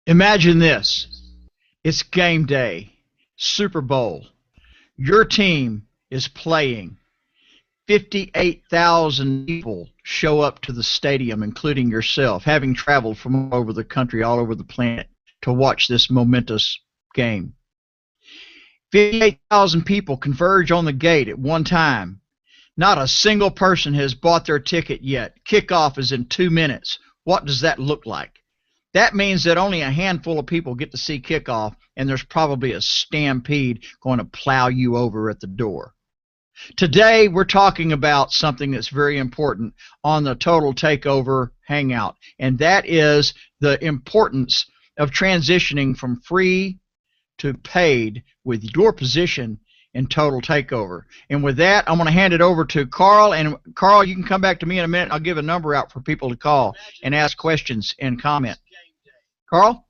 Imagine this. It's game day, Super Bowl. Your team is playing. 58,000 people show up to the stadium, including yourself, having traveled from all over the country, all over the planet, to watch this momentous game. 58,000 people converge on the gate at one time. Not a single person has bought their ticket yet. Kickoff is in 2 minutes. What does that look like? That means that only a handful of people get to see kickoff, and there's probably a stampede going to plow you over at the door. Today, we're talking about something that's very important on the Total Takeover Hangout, and that is the importance of transitioning from free to paid with your position in Total Takeover. And with that, I'm going to hand it over to Carl. And Carl, you can come back to me in a minute. I'll give a number out for people to call and ask questions and comment. Carl?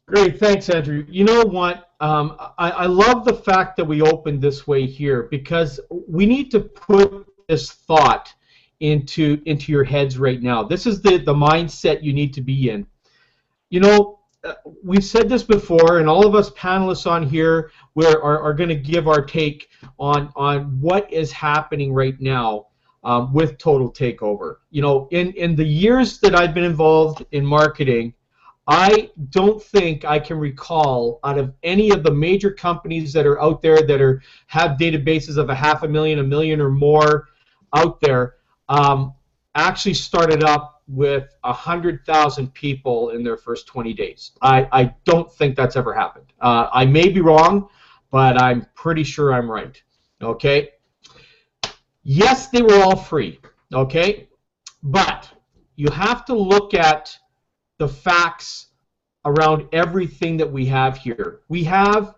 Great, thanks, Andrew. You know what? I love the fact that we opened this way here, because we need to put this thought into your heads right now. This is the mindset you need to be in. You know, we've said this before, and all of us panelists on here are going to give our take on what is happening right now with Total Takeover. You know, in the years that I've been involved in marketing, I don't think I can recall out of any of the major companies that are out there that have databases of 500,000, 1 million or more out there, actually started up with 100,000 people in their first 20 days. I don't think that's ever happened. I may be wrong, but I'm pretty sure I'm right. Okay? Yes, they were all free. Okay? But you have to look at the facts around everything that we have here. We have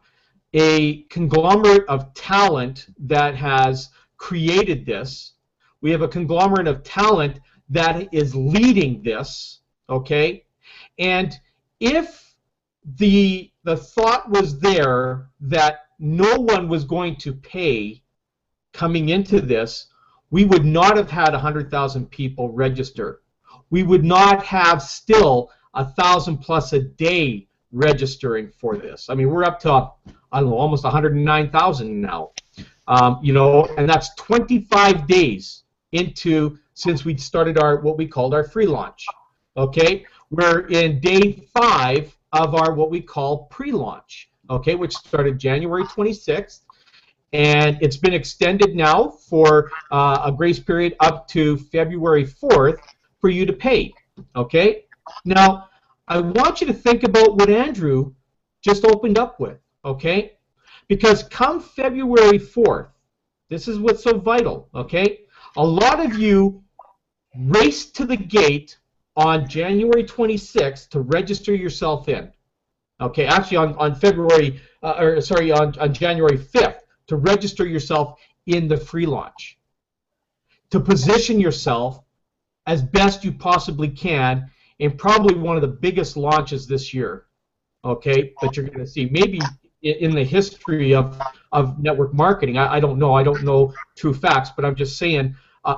a conglomerate of talent that has created this. We have a conglomerate of talent that is leading this, okay? And if the thought was there that no one was going to pay coming into this, we would not have had 100,000 people register. We would not have still 1,000 plus a day registering for this. I mean, we're up to, I don't know, almost 109,000 now. You know, and that's 25 days into since we started what we called our free launch. Okay, we're in day 5 of our what we call pre-launch. Okay, which started January 26th, and it's been extended now for a grace period up to February 4th for you to pay. Okay, now I want you to think about what Andrew just opened up with. Okay, because come February 4th, this is what's so vital. Okay, a lot of you raced to the gate on January 26th to register yourself in. Okay, actually on February, on January 5th to register yourself in the free launch, to position yourself as best you possibly can in probably one of the biggest launches this year, okay, that you're going to see, maybe in the history of network marketing. I don't know. I don't know true facts, but I'm just saying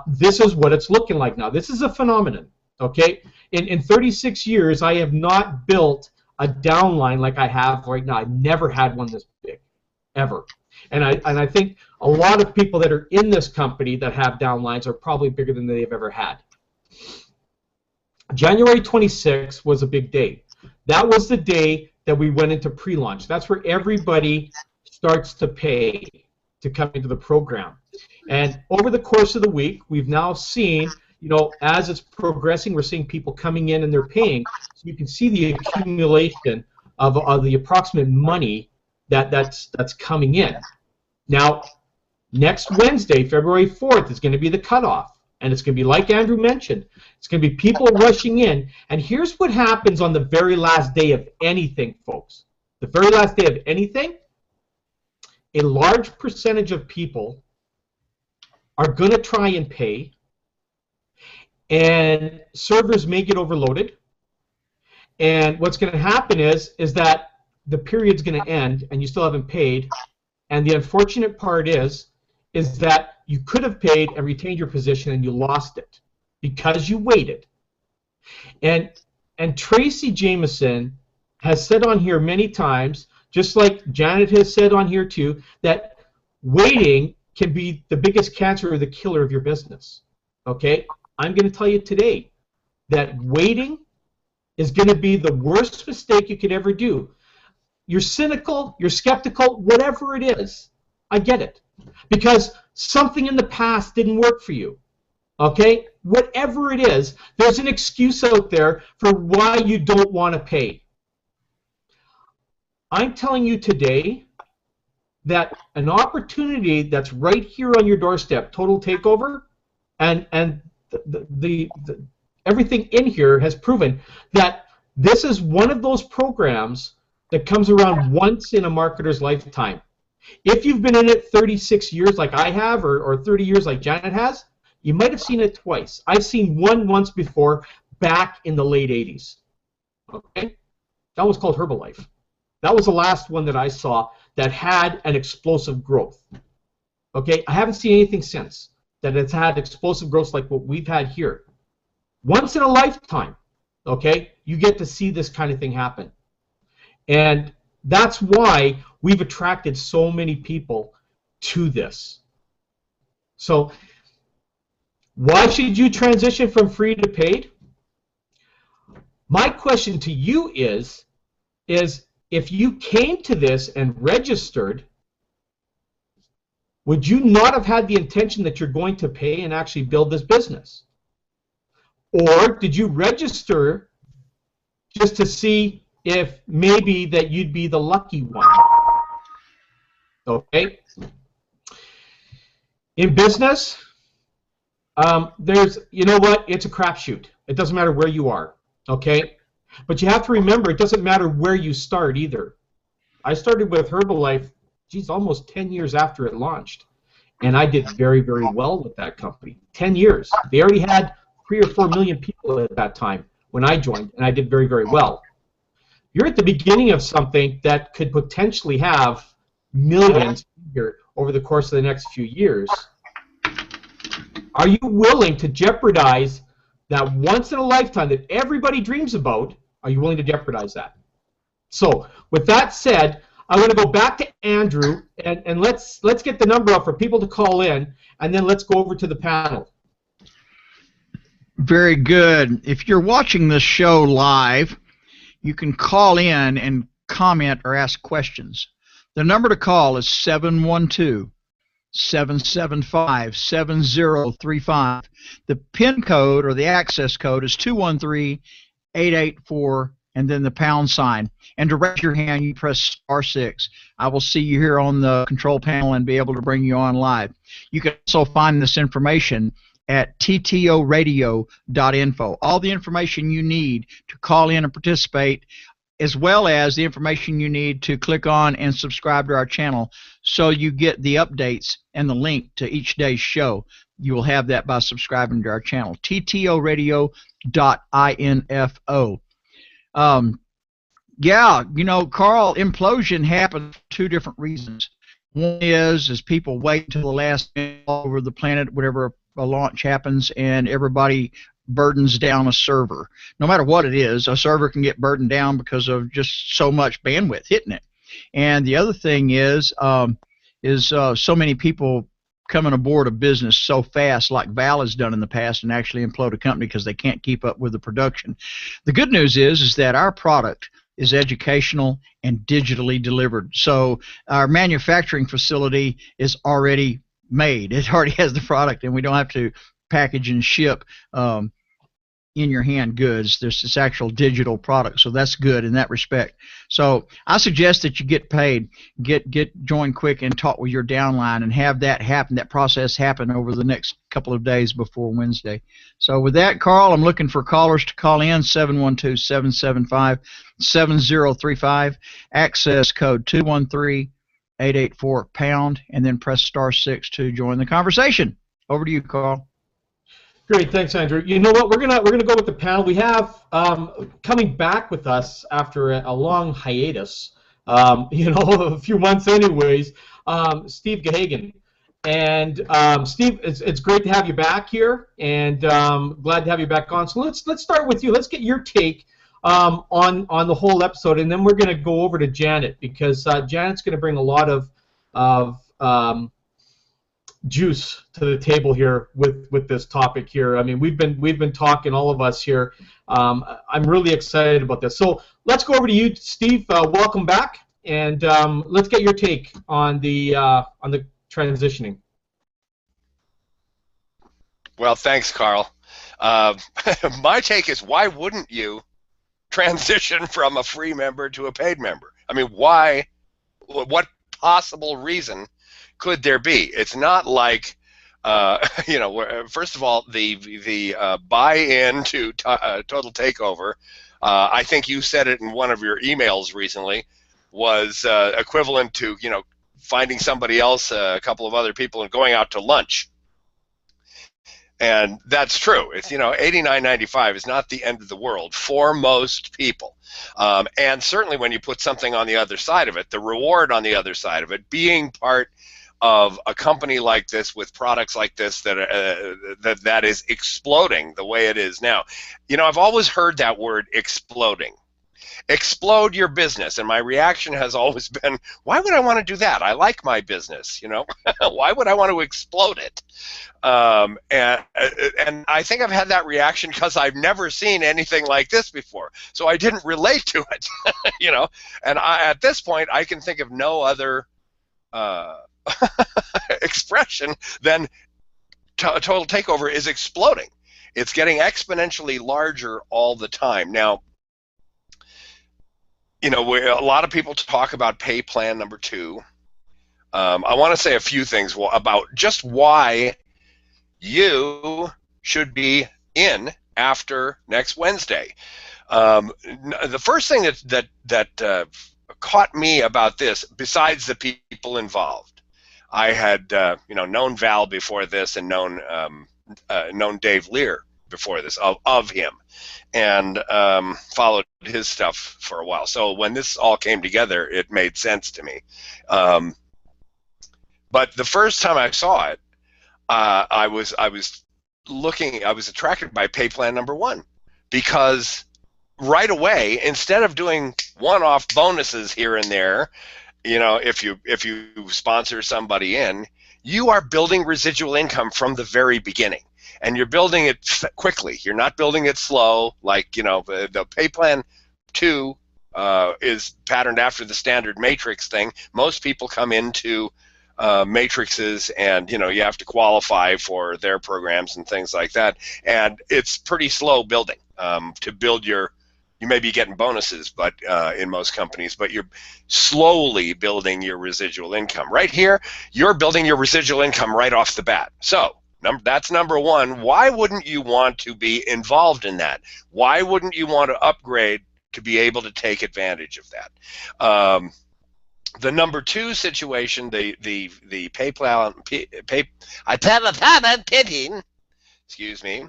this is what it's looking like now. This is a phenomenon, okay? In 36 years, I have not built a downline like I have right now. I've never had one this big, ever. And I think a lot of people that are in this company that have downlines are probably bigger than they've ever had. January 26th was a big day. That was the day that we went into pre-launch. That's where everybody starts to pay to come into the program. And over the course of the week, we've now seen, you know, as it's progressing, we're seeing people coming in and they're paying. So you can see the accumulation of the approximate money that's coming in. Now, next Wednesday, February 4th, is going to be the cutoff. And it's going to be like Andrew mentioned. It's going to be people rushing in. And here's what happens on the very last day of anything, folks. The very last day of anything, a large percentage of people are going to try and pay, and servers may get overloaded. And what's going to happen is that the period's going to end, and you still haven't paid. And the unfortunate part is that you could have paid and retained your position, and you lost it because you waited. And Tracy Jameson has said on here many times, just like Janet has said on here too, that waiting can be the biggest cancer or the killer of your business. Okay? I'm going to tell you today that waiting is going to be the worst mistake you could ever do. You're cynical, you're skeptical, whatever it is. I get it. Because something in the past didn't work for you. Okay? Whatever it is, there's an excuse out there for why you don't want to pay. I'm telling you today that an opportunity that's right here on your doorstep, total takeover, and everything in here has proven that this is one of those programs that comes around once in a marketer's lifetime. If you've been in it 36 years like I have, or 30 years like Janet has, you might have seen it twice. I've seen one once before, back in the late 80s. Okay? That was called Herbalife. That was the last one that I saw that had an explosive growth. Okay? I haven't seen anything since that has had explosive growth like what we've had here. Once in a lifetime, okay, you get to see this kind of thing happen. And that's why we've attracted so many people to this. So why should you transition from free to paid? My question to you is if you came to this and registered, would you not have had the intention that you're going to pay and actually build this business? Or did you register just to see if maybe that you'd be the lucky one? Okay? In business, you know what? It's a crapshoot. It doesn't matter where you are. Okay? But you have to remember, it doesn't matter where you start either. I started with Herbalife, geez, almost 10 years after it launched. And I did very, very well with that company. 10 years. They already had 3 or 4 million people at that time when I joined, and I did very, very well. You're at the beginning of something that could potentially have millions here over the course of the next few years. Are you willing to jeopardize that once in a lifetime that everybody dreams about? Are you willing to jeopardize that? So, with that said, I'm going to go back to Andrew, and let's get the number up for people to call in, and then let's go over to the panel. Very good. If you're watching this show live, you can call in and comment or ask questions. The number to call is 712-775-7035. The PIN code or the access code is 213-884 and then the pound sign. And to raise your hand, you press *6. I will see you here on the control panel and be able to bring you on live. You can also find this information at ttoradio.info. All the information you need to call in and participate, as well as the information you need to click on and subscribe to our channel so you get the updates and the link to each day's show. You will have that by subscribing to our channel, ttoradio.info. Yeah, you know, Carl, implosion happens for 2 different reasons. One is people wait until the last minute all over the planet, whatever a launch happens, and everybody burdens down a server. No matter what it is, a server can get burdened down because of just so much bandwidth hitting it. And the other thing is so many people coming aboard a business so fast, like Val has done in the past, and actually implode a company because they can't keep up with the production. The good news is that our product is educational and digitally delivered. So our manufacturing facility is already made. It already has the product, and we don't have to package and ship in your hand goods. There's this actual digital product, so that's good in that respect. So I suggest that you get paid, get join quick and talk with your downline and have that happen, that process happen over the next couple of days before Wednesday. So with that, Carl, I'm looking for callers to call in, 712-775-7035, access code 213-884-pound, and then press *6 to join the conversation. Over to you, Carl. Great, thanks, Andrew. You know what? We're gonna go with the panel. We have coming back with us after a long hiatus, you know, a few months, anyways. Steve Gahagan, and Steve, it's great to have you back here, and glad to have you back on. So let's start with you. Let's get your take on the whole episode, and then we're going to go over to Janet, because Janet's going to bring a lot of juice to the table here with this topic here. I mean, we've been talking, all of us here. I'm really excited about this. So let's go over to you, Steve. Welcome back, and let's get your take on the transitioning. Well, thanks, Carl. My take is, why wouldn't you transition from a free member to a paid member? I mean, why? What possible reason could there be? It's not like, you know, first of all, the buy-in to Total Takeover, I think you said it in one of your emails recently, was equivalent to, you know, finding somebody else, a couple of other people, and going out to lunch. And that's true. It's, you know, $89.95 is not the end of the world for most people. And certainly when you put something on the other side of it, the reward on the other side of it, being part of a company like this with products like this that is exploding the way it is now. You know, I've always heard that word, exploding. Explode your business, and my reaction has always been, why would I want to do that? I like my business, you know. Why would I want to explode it? And I think I've had that reaction because I've never seen anything like this before, so I didn't relate to it. You know, and at this point I can think of no other expression than Total Takeover is exploding. It's getting exponentially larger all the time. Now, you know, a lot of people talk about pay plan number 2. I want to say a few things about just why you should be in after next Wednesday. The first thing that caught me about this, besides the people involved, I had you know, known Val before this, and known Dave Lear before this, of him, and followed his stuff for a while. So when this all came together, it made sense to me. But the first time I saw it, I was attracted by pay plan number 1, because right away, instead of doing one-off bonuses here and there, you know, if you sponsor somebody in, you are building residual income from the very beginning. And you're building it quickly. You're not building it slow. Like, you know, the pay plan 2 is patterned after the standard matrix thing. Most people come into matrices, and, you know, you have to qualify for their programs and things like that. And it's pretty slow building. To build you may be getting bonuses, but in most companies, but you're slowly building your residual income. Right here, you're building your residual income right off the bat. So that's number 1. Why wouldn't you want to be involved in that? Why wouldn't you want to upgrade to be able to take advantage of that? The number 2 situation, the pay plan, excuse me,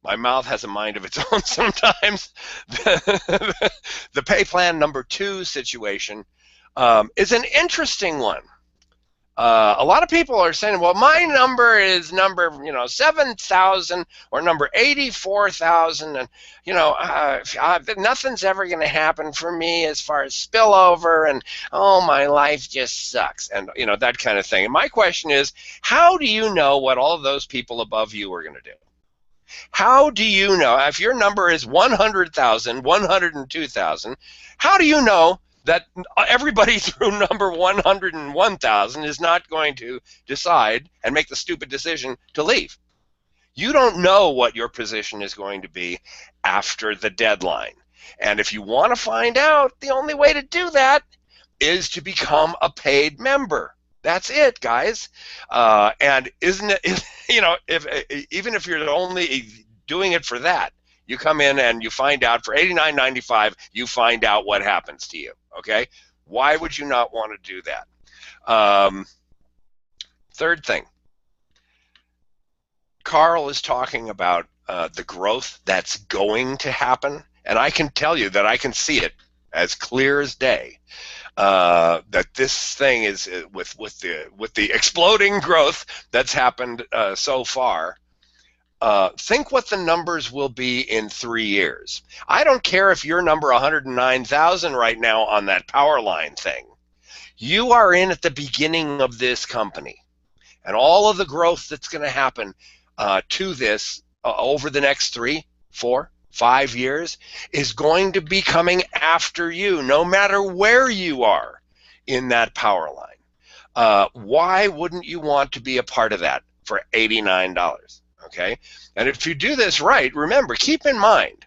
my mouth has a mind of its own sometimes. The pay plan number 2 situation is an interesting one. A lot of people are saying, well, my number is number, you know, 7,000 or number 84,000, and, you know, nothing's ever going to happen for me as far as spillover, and, oh, my life just sucks, and, you know, that kind of thing. And my question is, how do you know what all of those people above you are going to do? How do you know, if your number is 100,000, 102,000, how do you know that everybody through number 101,000 is not going to decide and make the stupid decision to leave? You don't know what your position is going to be after the deadline. And if you want to find out, the only way to do that is to become a paid member. That's it, guys. And isn't it, you know, even if you're only doing it for that, you come in and you find out for $89.95, you find out what happens to you. Okay? Why would you not want to do that? Third thing, Carl is talking about the growth that's going to happen, and I can tell you that I can see it as clear as day. That this thing is with the exploding growth that's happened so far. think what the numbers will be in 3 years. I don't care if you're number 109,000 right now on that power line thing. You are in at the beginning of this company, and all of the growth that's going to happen to this over the next 3, 4, 5 years is going to be coming after you, no matter where you are in that power line. Why wouldn't you want to be a part of that for $89? Okay, and if you do this right, remember, keep in mind,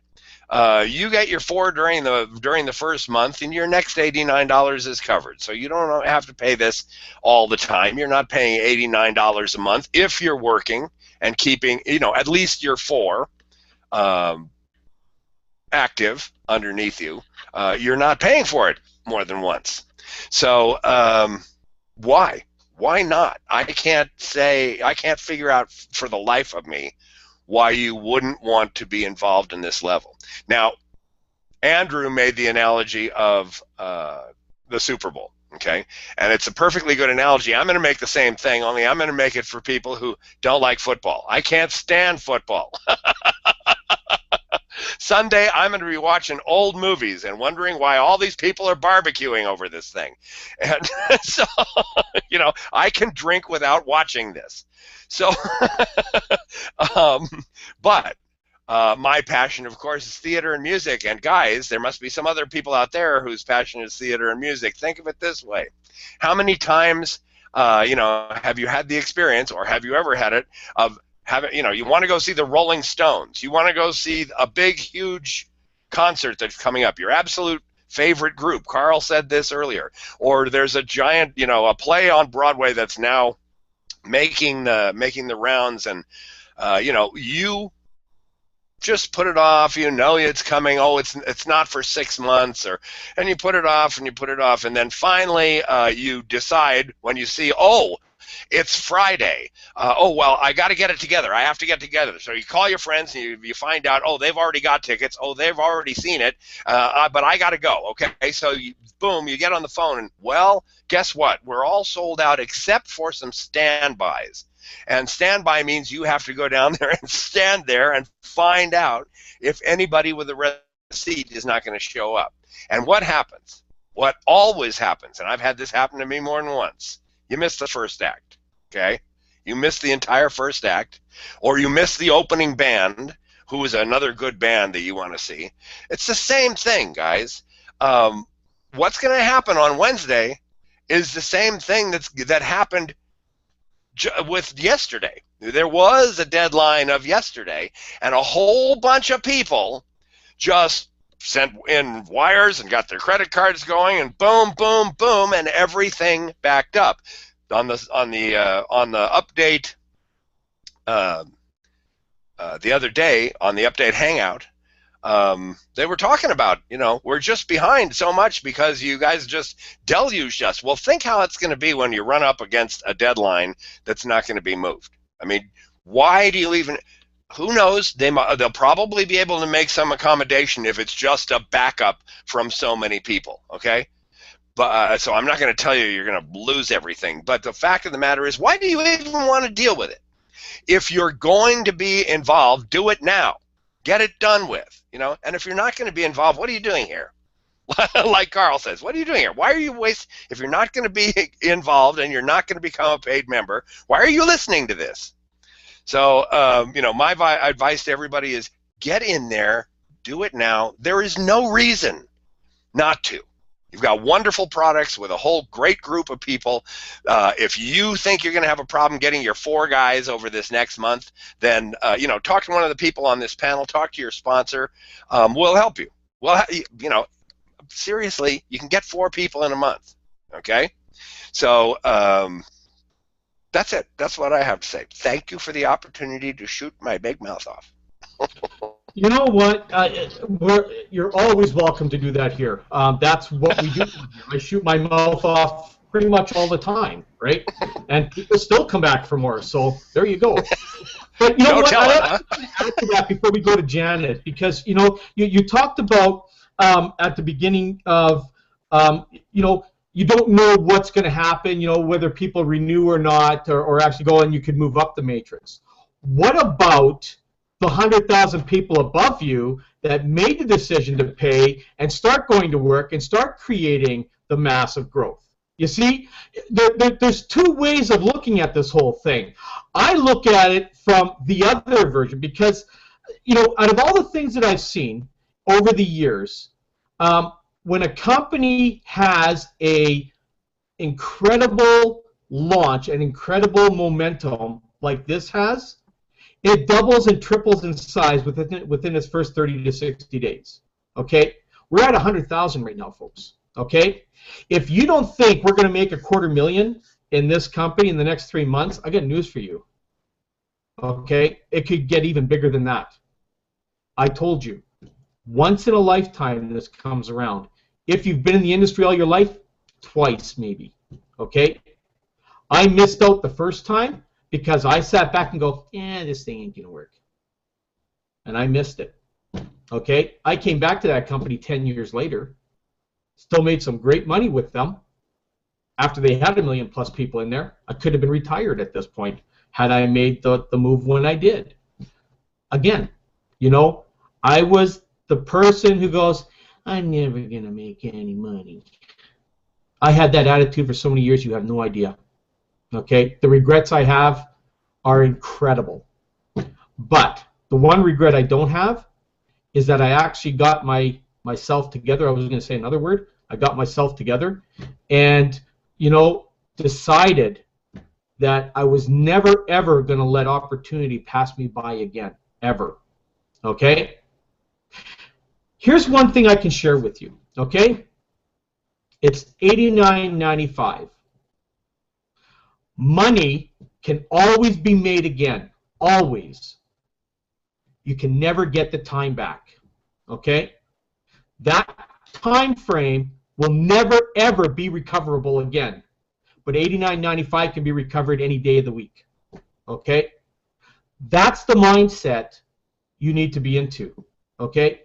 you get your 4 during the first month, and your next $89 is covered. So you don't have to pay this all the time. You're not paying $89 a month if you're working and keeping, at least your 4 active underneath you. You're not paying for it more than once. So why? Why not? I can't figure out for the life of me why you wouldn't want to be involved in this level. Now, Andrew made the analogy of the Super Bowl, okay? And it's a perfectly good analogy. I'm going to make the same thing, only I'm going to make it for people who don't like football. I can't stand football. Sunday, I'm going to be watching old movies and wondering why all these people are barbecuing over this thing. And so, I can drink without watching this. So, but my passion, of course, is theater and music. And guys, there must be some other people out there whose passion is theater and music. Think of it this way. How many times, have you had the experience, or have you ever had it, of you want to go see the Rolling Stones. You want to go see a big, huge concert that's coming up. Your absolute favorite group. Carl said this earlier. Or there's a giant, a play on Broadway that's now making the rounds, and you just put it off. It's coming. Oh, it's not for 6 months, and you put it off and you put it off, and then finally you decide when you see, it's Friday. Well, I got to get it together. I have to get together. So you call your friends and you find out, they've already got tickets. They've already seen it. But I got to go. Okay. So boom, you get on the phone, and well, guess what? We're all sold out except for some standbys. And standby means you have to go down there and stand there and find out if anybody with a receipt is not going to show up. And what happens? What always happens, and I've had this happen to me more than once, you miss the first act. Okay, you missed the entire first act, or you missed the opening band, who is another good band that you want to see. It's the same thing, guys. What's going to happen on Wednesday is the same thing that happened with yesterday. There was a deadline of yesterday, and a whole bunch of people just sent in wires and got their credit cards going, and boom, boom, boom, and everything backed up. On the update the other day on the update hangout, they were talking about, we're just behind so much because you guys just deluged us. Well, think how it's going to be when you run up against a deadline that's not going to be moved. I mean, why do you even? Who knows? They'll probably be able to make some accommodation if it's just a backup from so many people. Okay. But, so I'm not going to tell you you're going to lose everything. But the fact of the matter is, why do you even want to deal with it? If you're going to be involved, do it now. Get it done with. And if you're not going to be involved, what are you doing here? Like Carl says, what are you doing here? Why are you if you're not going to be involved and you're not going to become a paid member, why are you listening to this? So, my advice to everybody is get in there, do it now. There is no reason not to. You've got wonderful products with a whole great group of people. If you think you're going to have a problem getting your 4 guys over this next month, then talk to one of the people on this panel. Talk to your sponsor. We'll help you. Well, seriously, you can get 4 people in a month. Okay, so that's it. That's what I have to say. Thank you for the opportunity to shoot my big mouth off. You know what? You're always welcome to do that here. That's what we do. I shoot my mouth off pretty much all the time, right? And people still come back for more. So there you go. But you know what? I have to add to that before we go to Janet, because you talked about at the beginning of you don't know what's going to happen. Whether people renew or not, or actually go and you could move up the matrix. What about the 100,000 people above you that made the decision to pay and start going to work and start creating the massive growth. You see, there's two ways of looking at this whole thing. I look at it from the other version because, you know, out of all the things that I've seen over the years, when a company has a incredible launch, an incredible momentum like this has, it doubles and triples in size within its first 30 to 60 days. Okay? We're at 100,000 right now, folks. Okay? If you don't think we're going to make $250,000 in this company in the next 3 months, I got news for you. Okay? It could get even bigger than that. I told you. Once in a lifetime this comes around. If you've been in the industry all your life, twice maybe. Okay? I missed out the first time because I sat back and go, yeah, this thing ain't going to work. And I missed it. Okay? I came back to that company 10 years later. Still made some great money with them. After they had 1 million plus people in there, I could have been retired at this point had I made the move when I did. Again, you know, I was the person who goes, I'm never going to make any money. I had that attitude for so many years, you have no idea. Okay? The regrets I have are incredible. But the one regret I don't have is that I actually got myself together. I was going to say another word. I got myself together and, you know, decided that I was never, ever going to let opportunity pass me by again, ever. Okay? Here's one thing I can share with you, okay? It's $89.95. Money can always be made again, always. You can never get the time back, okay? That time frame will never, ever be recoverable again. But $89.95 can be recovered any day of the week, okay? That's the mindset you need to be into, okay?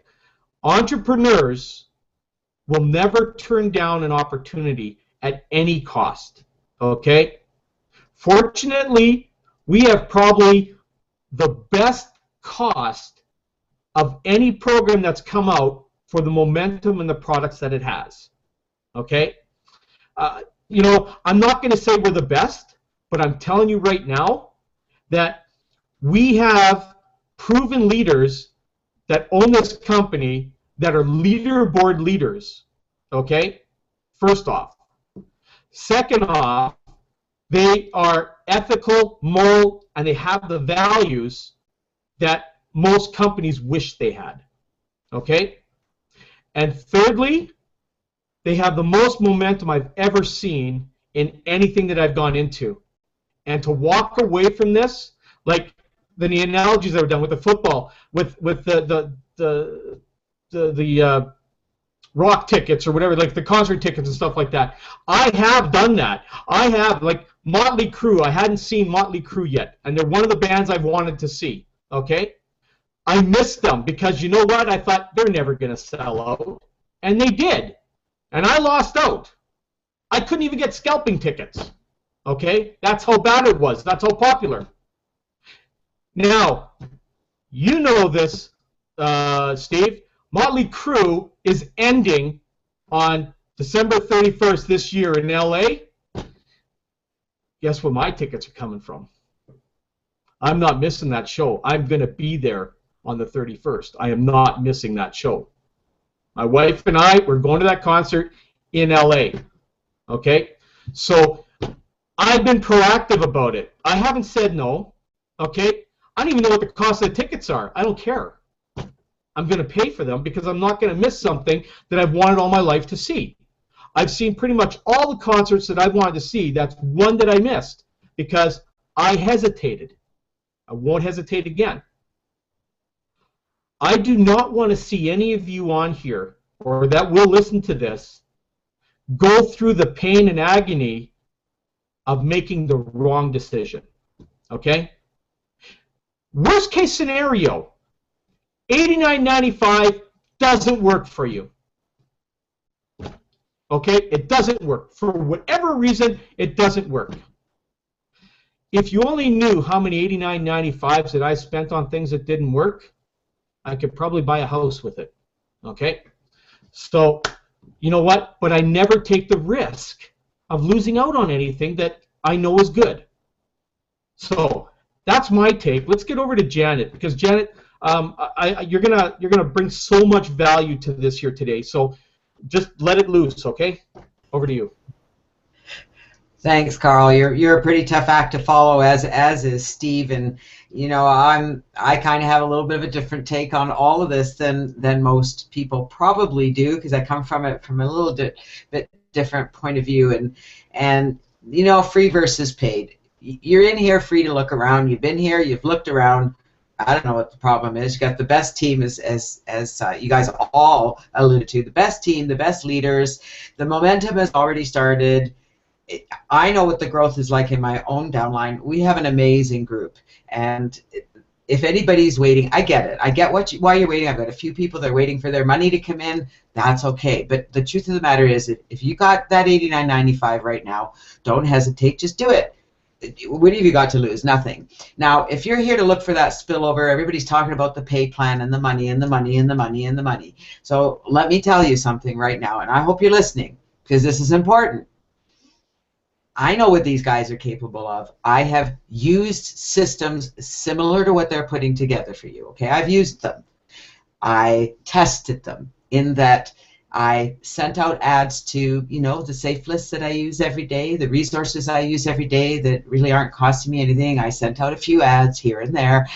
Entrepreneurs will never turn down an opportunity at any cost, okay? Fortunately, we have probably the best cost of any program that's come out for the momentum and the products that it has, okay? You know, I'm not going to say we're the best, but I'm telling you right now that we have proven leaders that own this company that are leaderboard leaders, okay? First off. Second off, they are ethical, moral, and they have the values that most companies wish they had, okay? And thirdly, they have the most momentum I've ever seen in anything that I've gone into. And to walk away from this, like the analogies that were done with the football, with the rock tickets or whatever, like the concert tickets and stuff like that. I have done that. I have, like Motley Crue. I hadn't seen Motley Crue yet, and they're one of the bands I've wanted to see. Okay, I missed them because you know what? I thought they're never going to sell out, and they did, and I lost out. I couldn't even get scalping tickets. Okay, that's how bad it was. That's how popular. Now, you know this, Steve. Motley Crue is ending on December 31st this year in LA. Guess where my tickets are coming from? I'm not missing that show. I'm going to be there on the 31st. I am not missing that show. My wife and I, we're going to that concert in LA. Okay? So I've been proactive about it. I haven't said no. Okay? I don't even know what the cost of the tickets are. I don't care. I'm going to pay for them because I'm not going to miss something that I've wanted all my life to see. I've seen pretty much all the concerts that I've wanted to see. That's one that I missed because I hesitated. I won't hesitate again. I do not want to see any of you on here or that will listen to this go through the pain and agony of making the wrong decision. Okay? Worst case scenario, $89.95 doesn't work for you. Okay? It doesn't work. For whatever reason, it doesn't work. if you only knew how many 89.95s that I spent on things that didn't work, I could probably buy a house with it. Okay? So, you know what? But I never take the risk of losing out on anything that I know is good. So that's my take. Let's get over to Janet, because Janet, you're gonna bring so much value to this here today. So just let it loose, okay? Over to you. Thanks, Carl. You're a pretty tough act to follow, as is Steve, and you know I kind of have a little bit of a different take on all of this than most people probably do, because I come from it from a little bit different point of view, and you know, free versus paid. You're in here free to look around. You've been here. You've looked around. I don't know what the problem is. You got the best team, as you guys all alluded to. The best team, the best leaders. The momentum has already started. I know what the growth is like in my own downline. We have an amazing group, and if anybody's waiting, I get it. I get why you're waiting. I've got a few people that are waiting for their money to come in. That's okay. But the truth of the matter is, if you got that $89.95 right now, don't hesitate. Just do it. What have you got to lose? Nothing. Now, if you're here to look for that spillover, everybody's talking about the pay plan and the money and the money and the money and the money. So let me tell you something right now, and I hope you're listening, because this is important. I know what these guys are capable of. I have used systems similar to what they're putting together for you. Okay, I've used them. I tested them in that I sent out ads to, you know, the safe lists that I use every day, the resources I use every day that really aren't costing me anything. I sent out a few ads here and there,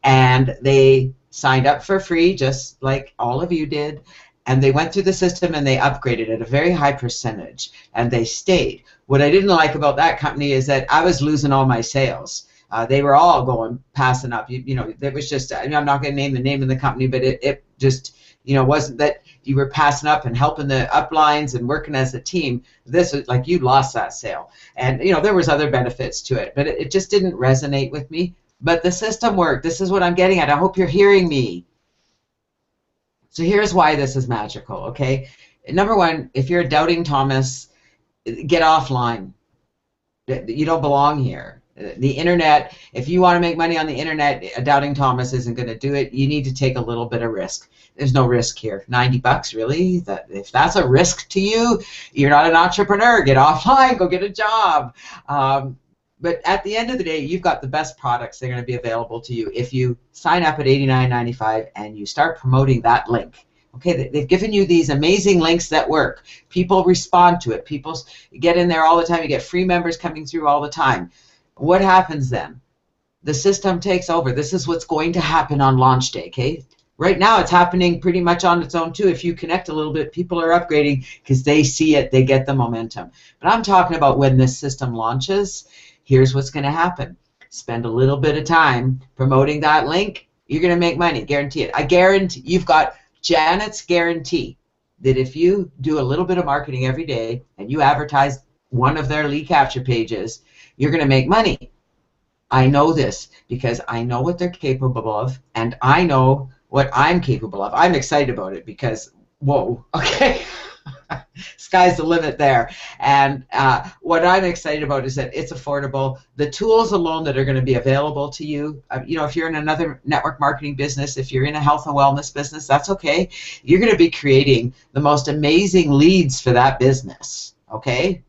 and they signed up for free, just like all of you did. And they went through the system and they upgraded at a very high percentage, and they stayed. What I didn't like about that company is that I was losing all my sales. They were all passing up. You know, it was just, I'm not going to name the name of the company, but it just, you know, wasn't that you were passing up and helping the uplines and working as a team. This was like you lost that sale. And, you know, there was other benefits to it, but it just didn't resonate with me. But the system worked. This is what I'm getting at. I hope you're hearing me. So here's why this is magical, okay? Number one, if you're a doubting Thomas, get offline. You don't belong here. The internet, if you want to make money on the internet, a doubting Thomas isn't going to do it. You need to take a little bit of risk. There's no risk here. $90, really? If that's a risk to you, you're not an entrepreneur. Get offline, go get a job. But at the end of the day, you've got the best products that are going to be available to you if you sign up at $89.95 and you start promoting that link. Okay, they've given you these amazing links that work. People respond to it. People get in there all the time. You get free members coming through all the time. What happens then? The system takes over. This is what's going to happen on launch day, okay? Right now, it's happening pretty much on its own, too. If you connect a little bit, people are upgrading because they see it. They get the momentum. But I'm talking about when this system launches. Here's what's going to happen. Spend a little bit of time promoting that link. You're going to make money. Guarantee it. I guarantee you've got Janet's guarantee that if you do a little bit of marketing every day and you advertise one of their lead capture pages, you're going to make money. I know this because I know what they're capable of, and I know what I'm capable of. I'm excited about it because, whoa, okay. Sky's the limit there. And what I'm excited about is that it's affordable. The tools alone that are going to be available to you, you know, if you're in another network marketing business, if you're in a health and wellness business, that's okay. You're going to be creating the most amazing leads for that business, okay?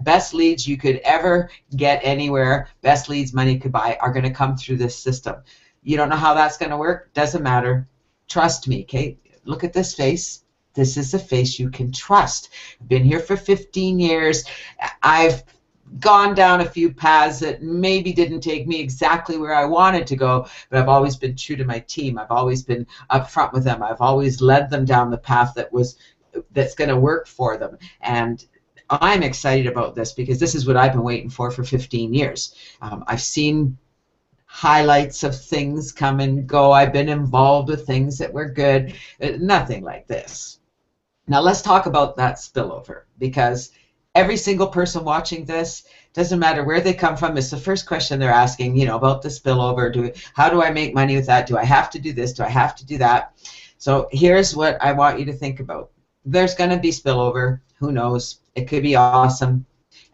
Best leads you could ever get anywhere, best leads money could buy are going to come through this system. You don't know how that's going to work? Doesn't matter. Trust me, okay? Look at this face. This is a face you can trust. I've been here for 15 years. I've gone down a few paths that maybe didn't take me exactly where I wanted to go, but I've always been true to my team. I've always been upfront with them. I've always led them down the path that's going to work for them. And I'm excited about this because this is what I've been waiting for 15 years. I've seen highlights of things come and go. I've been involved with things that were good. Nothing like this. Now let's talk about that spillover, because every single person watching this, doesn't matter where they come from, it's the first question they're asking, you know, about the spillover. How do I make money with that? Do I have to do this? Do I have to do that? So here's what I want you to think about. There's going to be spillover. Who knows? It could be awesome.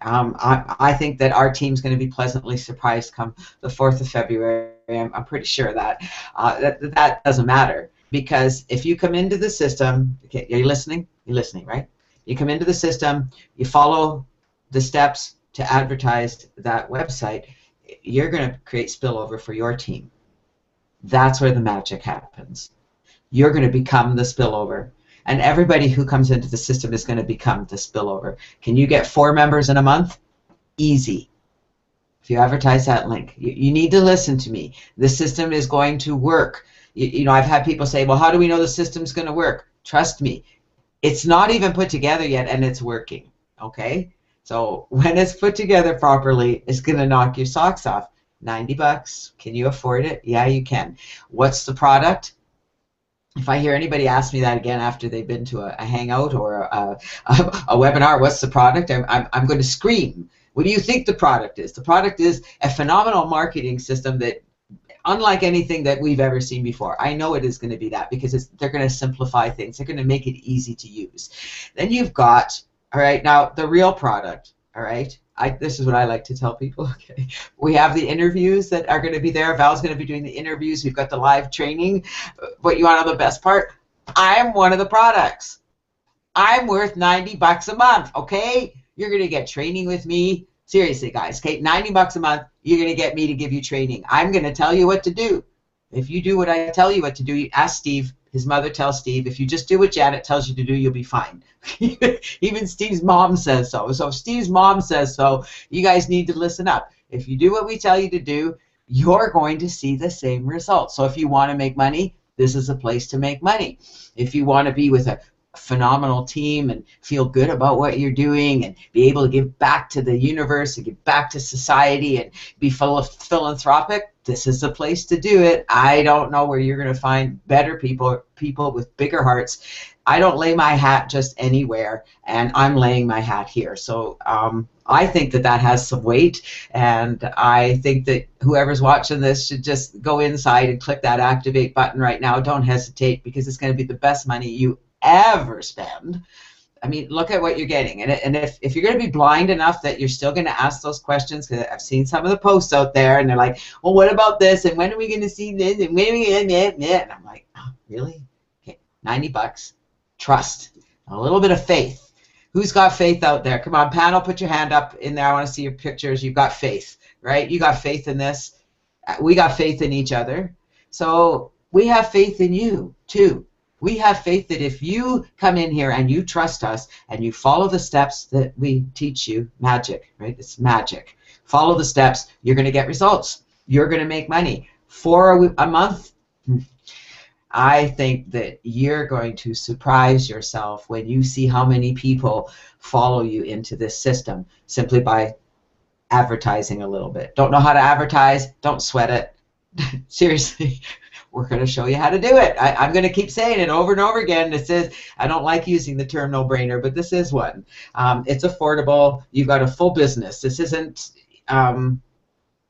I think that our team's going to be pleasantly surprised come the 4th of February. I'm pretty sure that. That doesn't matter, because if you come into the system, okay, are you listening? You're listening, right? You come into the system, you follow the steps to advertise that website, you're going to create spillover for your team. That's where the magic happens. You're going to become the spillover. And everybody who comes into the system is going to become the spillover. Can you get 4 members in a month? Easy. If you advertise that link. You need to listen to me. The system is going to work. You know, I've had people say, well, how do we know the system's going to work? Trust me. It's not even put together yet, and it's working. Okay? So when it's put together properly, it's going to knock your socks off. $90. Can you afford it? Yeah, you can. What's the product? If I hear anybody ask me that again after they've been to a hangout or a webinar, what's the product? I'm going to scream. What do you think the product is? The product is a phenomenal marketing system that, unlike anything that we've ever seen before. I know it is going to be that, because they're going to simplify things. They're going to make it easy to use. Then you've got, all right, now the real product, all right? This is what I like to tell people. Okay, we have the interviews that are going to be there. Val's going to be doing the interviews. We've got the live training. But you want to know the best part? I'm one of the products. I'm worth $90 a month. Okay, you're going to get training with me. Seriously, guys. Okay, $90 a month. You're going to get me to give you training. I'm going to tell you what to do. If you do what I tell you what to do, you ask Steve. His mother tells Steve, if you just do what Janet tells you to do, you'll be fine. Even Steve's mom says so. So if Steve's mom says so, you guys need to listen up. If you do what we tell you to do, you're going to see the same results. So if you want to make money, this is a place to make money. If you want to be with a phenomenal team and feel good about what you're doing and be able to give back to the universe and give back to society and be philanthropic, this is the place to do it. I don't know where you're going to find better people with bigger hearts. I don't lay my hat just anywhere, and I'm laying my hat here. So I think that has some weight, and I think that whoever's watching this should just go inside and click that activate button right now. Don't hesitate, because it's going to be the best money you ever spend. I mean, look at what you're getting. And if you're going to be blind enough that you're still going to ask those questions, because I've seen some of the posts out there, and they're like, well, what about this? And when are we going to see this? And when are we going to and I'm like, oh, really? Okay, $90. Trust. A little bit of faith. Who's got faith out there? Come on, panel, put your hand up in there. I want to see your pictures. You've got faith, right? You got faith in this. We got faith in each other. So we have faith in you, too. We have faith that if you come in here and you trust us and you follow the steps that we teach you, magic, right? It's magic. Follow the steps, you're going to get results. You're going to make money. For a month, I think that you're going to surprise yourself when you see how many people follow you into this system simply by advertising a little bit. Don't know how to advertise? Don't sweat it. Seriously. We're going to show you how to do it. I'm going to keep saying it over and over again. This is, I don't like using the term no-brainer, but this is one. It's affordable. You've got a full business. This isn't, you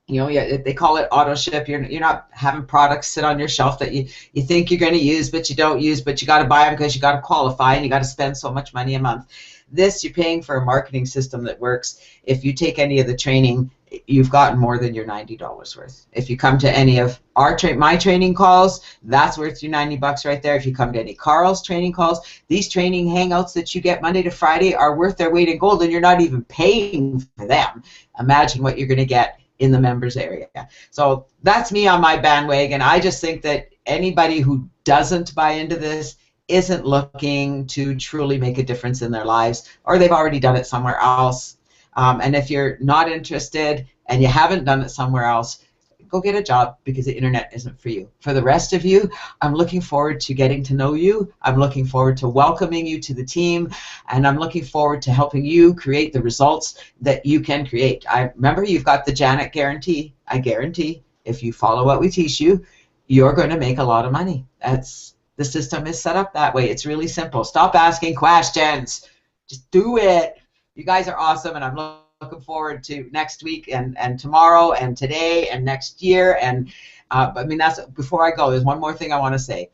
know, they call it auto ship. You're not having products sit on your shelf that you think you're going to use, but you don't use, but you got to buy them because you got to qualify and you got to spend so much money a month. This, you're paying for a marketing system that works. If you take any of the training, you've gotten more than your $90 worth. If you come to any of my training calls, that's worth your $90 right there. If you come to any Carl's training calls, these training hangouts that you get Monday to Friday are worth their weight in gold, and you're not even paying for them. Imagine what you're going to get in the members area. So that's me on my bandwagon. I just think that anybody who doesn't buy into this isn't looking to truly make a difference in their lives, or they've already done it somewhere else. And if you're not interested and you haven't done it somewhere else, go get a job, because the internet isn't for you. For the rest of you, I'm looking forward to getting to know you. I'm looking forward to welcoming you to the team, and I'm looking forward to helping you create the results that you can create. I remember, you've got the Janet guarantee. I guarantee if you follow what we teach you, you're going to make a lot of money. The system is set up that way. It's really simple. Stop asking questions. Just do it. You guys are awesome, and I'm looking forward to next week and tomorrow and today and next year. And I mean, before I go, there's one more thing I want to say.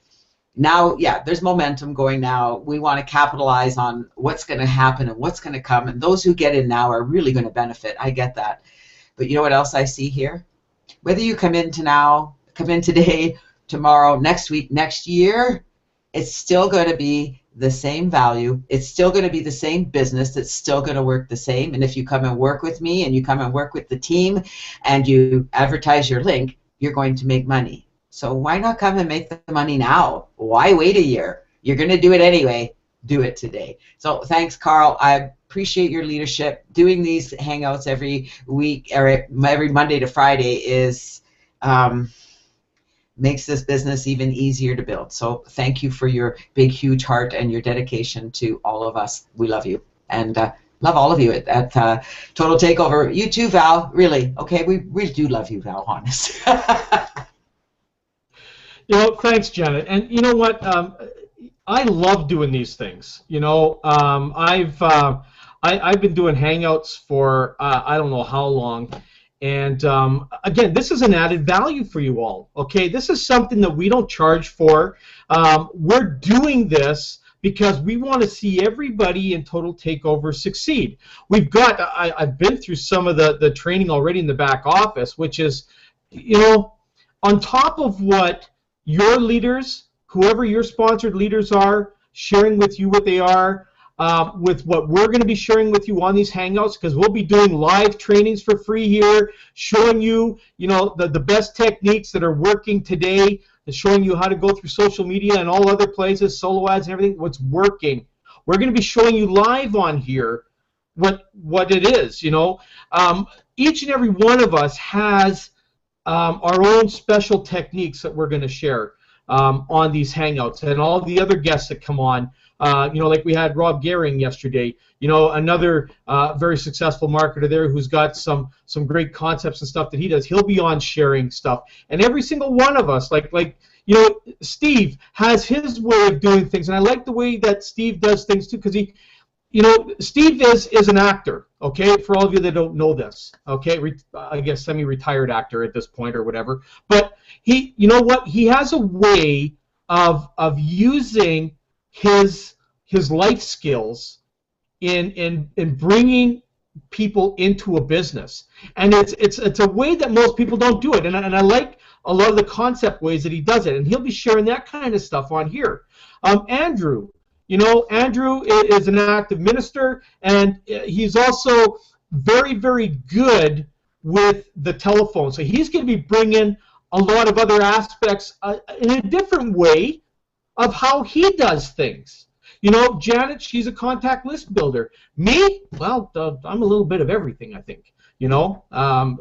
now, yeah, there's momentum going now. We want to capitalize on what's going to happen and what's going to come, and those who get in now are really going to benefit. I get that. But you know what else I see here? Whether you come in today, tomorrow, next week, next year, it's still going to be the same value. It's still going to be the same business. It's still going to work the same. And if you come and work with me and you come and work with the team and you advertise your link, you're going to make money. So why not come and make the money now? Why wait a year? You're going to do it anyway. Do it today. So thanks, Carl. I appreciate your leadership. Doing these hangouts every week, or every Monday to Friday is makes this business even easier to build. So thank you for your big, huge heart and your dedication to all of us. We love you, and love all of you at Total Takeover. You too, Val. Really, okay? We do love you, Val. Honest. You know, thanks, Janet. And you know what? I love doing these things. You know, I've been doing hangouts for I don't know how long, and again, this is an added value for you all. Okay, this is something that we don't charge for. We're doing this because we want to see everybody in Total Takeover succeed. We've got I've been through some of the training already in the back office, which is, you know, on top of what your leaders, whoever your sponsored leaders are, sharing with you what they are, with what we're going to be sharing with you on these hangouts, because we'll be doing live trainings for free here, showing you, you know, the best techniques that are working today, and showing you how to go through social media and all other places, solo ads and everything, what's working. We're going to be showing you live on here what it is, you know. Each and every one of us has our own special techniques that we're going to share on these hangouts, and all the other guests that come on. You know, like we had Rob Gehring yesterday. You know, another very successful marketer there who's got some great concepts and stuff that he does. He'll be on sharing stuff, and every single one of us, like you know, Steve has his way of doing things, and I like the way that Steve does things too, because he. You know, Steve is an actor, okay, for all of you that don't know this, okay, I guess semi-retired actor at this point or whatever, but he, you know what, he has a way of using his life skills in bringing people into a business, and it's a way that most people don't do it, and I like a lot of the concept ways that he does it, and he'll be sharing that kind of stuff on here. Andrew. You know, Andrew is an active minister, and he's also very, very good with the telephone. So he's going to be bringing a lot of other aspects in a different way of how he does things. You know, Janet, she's a contact list builder. Me, well, I'm a little bit of everything, I think. You know,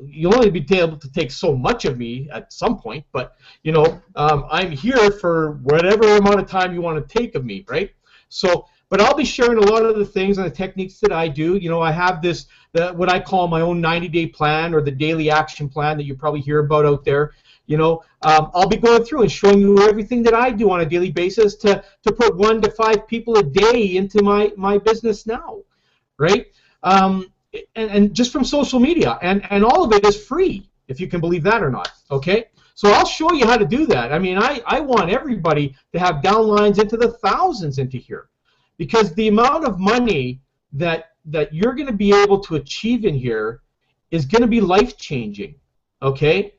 you'll only be able to take so much of me at some point, but, you know, I'm here for whatever amount of time you want to take of me, right? So, but I'll be sharing a lot of the things and the techniques that I do. You know, I have this, what I call my own 90-day plan, or the daily action plan that you probably hear about out there. You know, I'll be going through and showing you everything that I do on a daily basis to put 1 to 5 people a day into my business now, right? And just from social media, and all of it is free, if you can believe that or not, okay? So I'll show you how to do that. I mean, I want everybody to have downlines into the thousands into here, because the amount of money that you're going to be able to achieve in here is going to be life-changing, okay?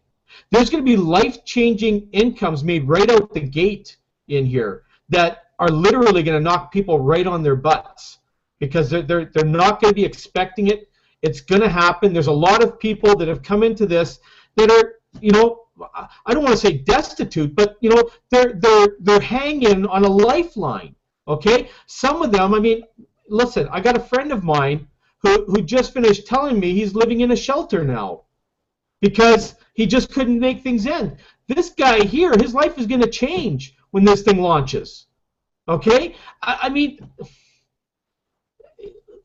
There's going to be life-changing incomes made right out the gate in here that are literally going to knock people right on their butts, because they're not going to be expecting it. It's going to happen. There's a lot of people that have come into this that are, you know, I don't want to say destitute, but, you know, they're hanging on a lifeline, okay? Some of them, I mean, listen, I got a friend of mine who just finished telling me he's living in a shelter now because he just couldn't make things end. This guy here, his life is going to change when this thing launches, okay? I mean,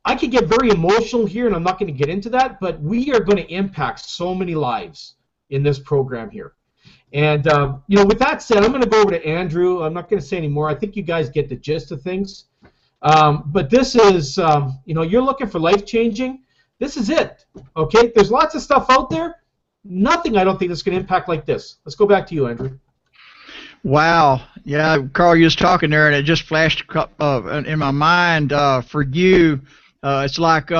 I could get very emotional here, and I'm not going to get into that, but we are going to impact so many lives in this program here. And, you know, with that said, I'm going to go over to Andrew. I'm not going to say any more. I think you guys get the gist of things. But this is, you know, you're looking for life-changing. This is it, okay? There's lots of stuff out there. Nothing I don't think that's going to impact like this. Let's go back to you, Andrew. Wow. Yeah, Carl, you was talking there, and it just flashed in my mind for you. It's like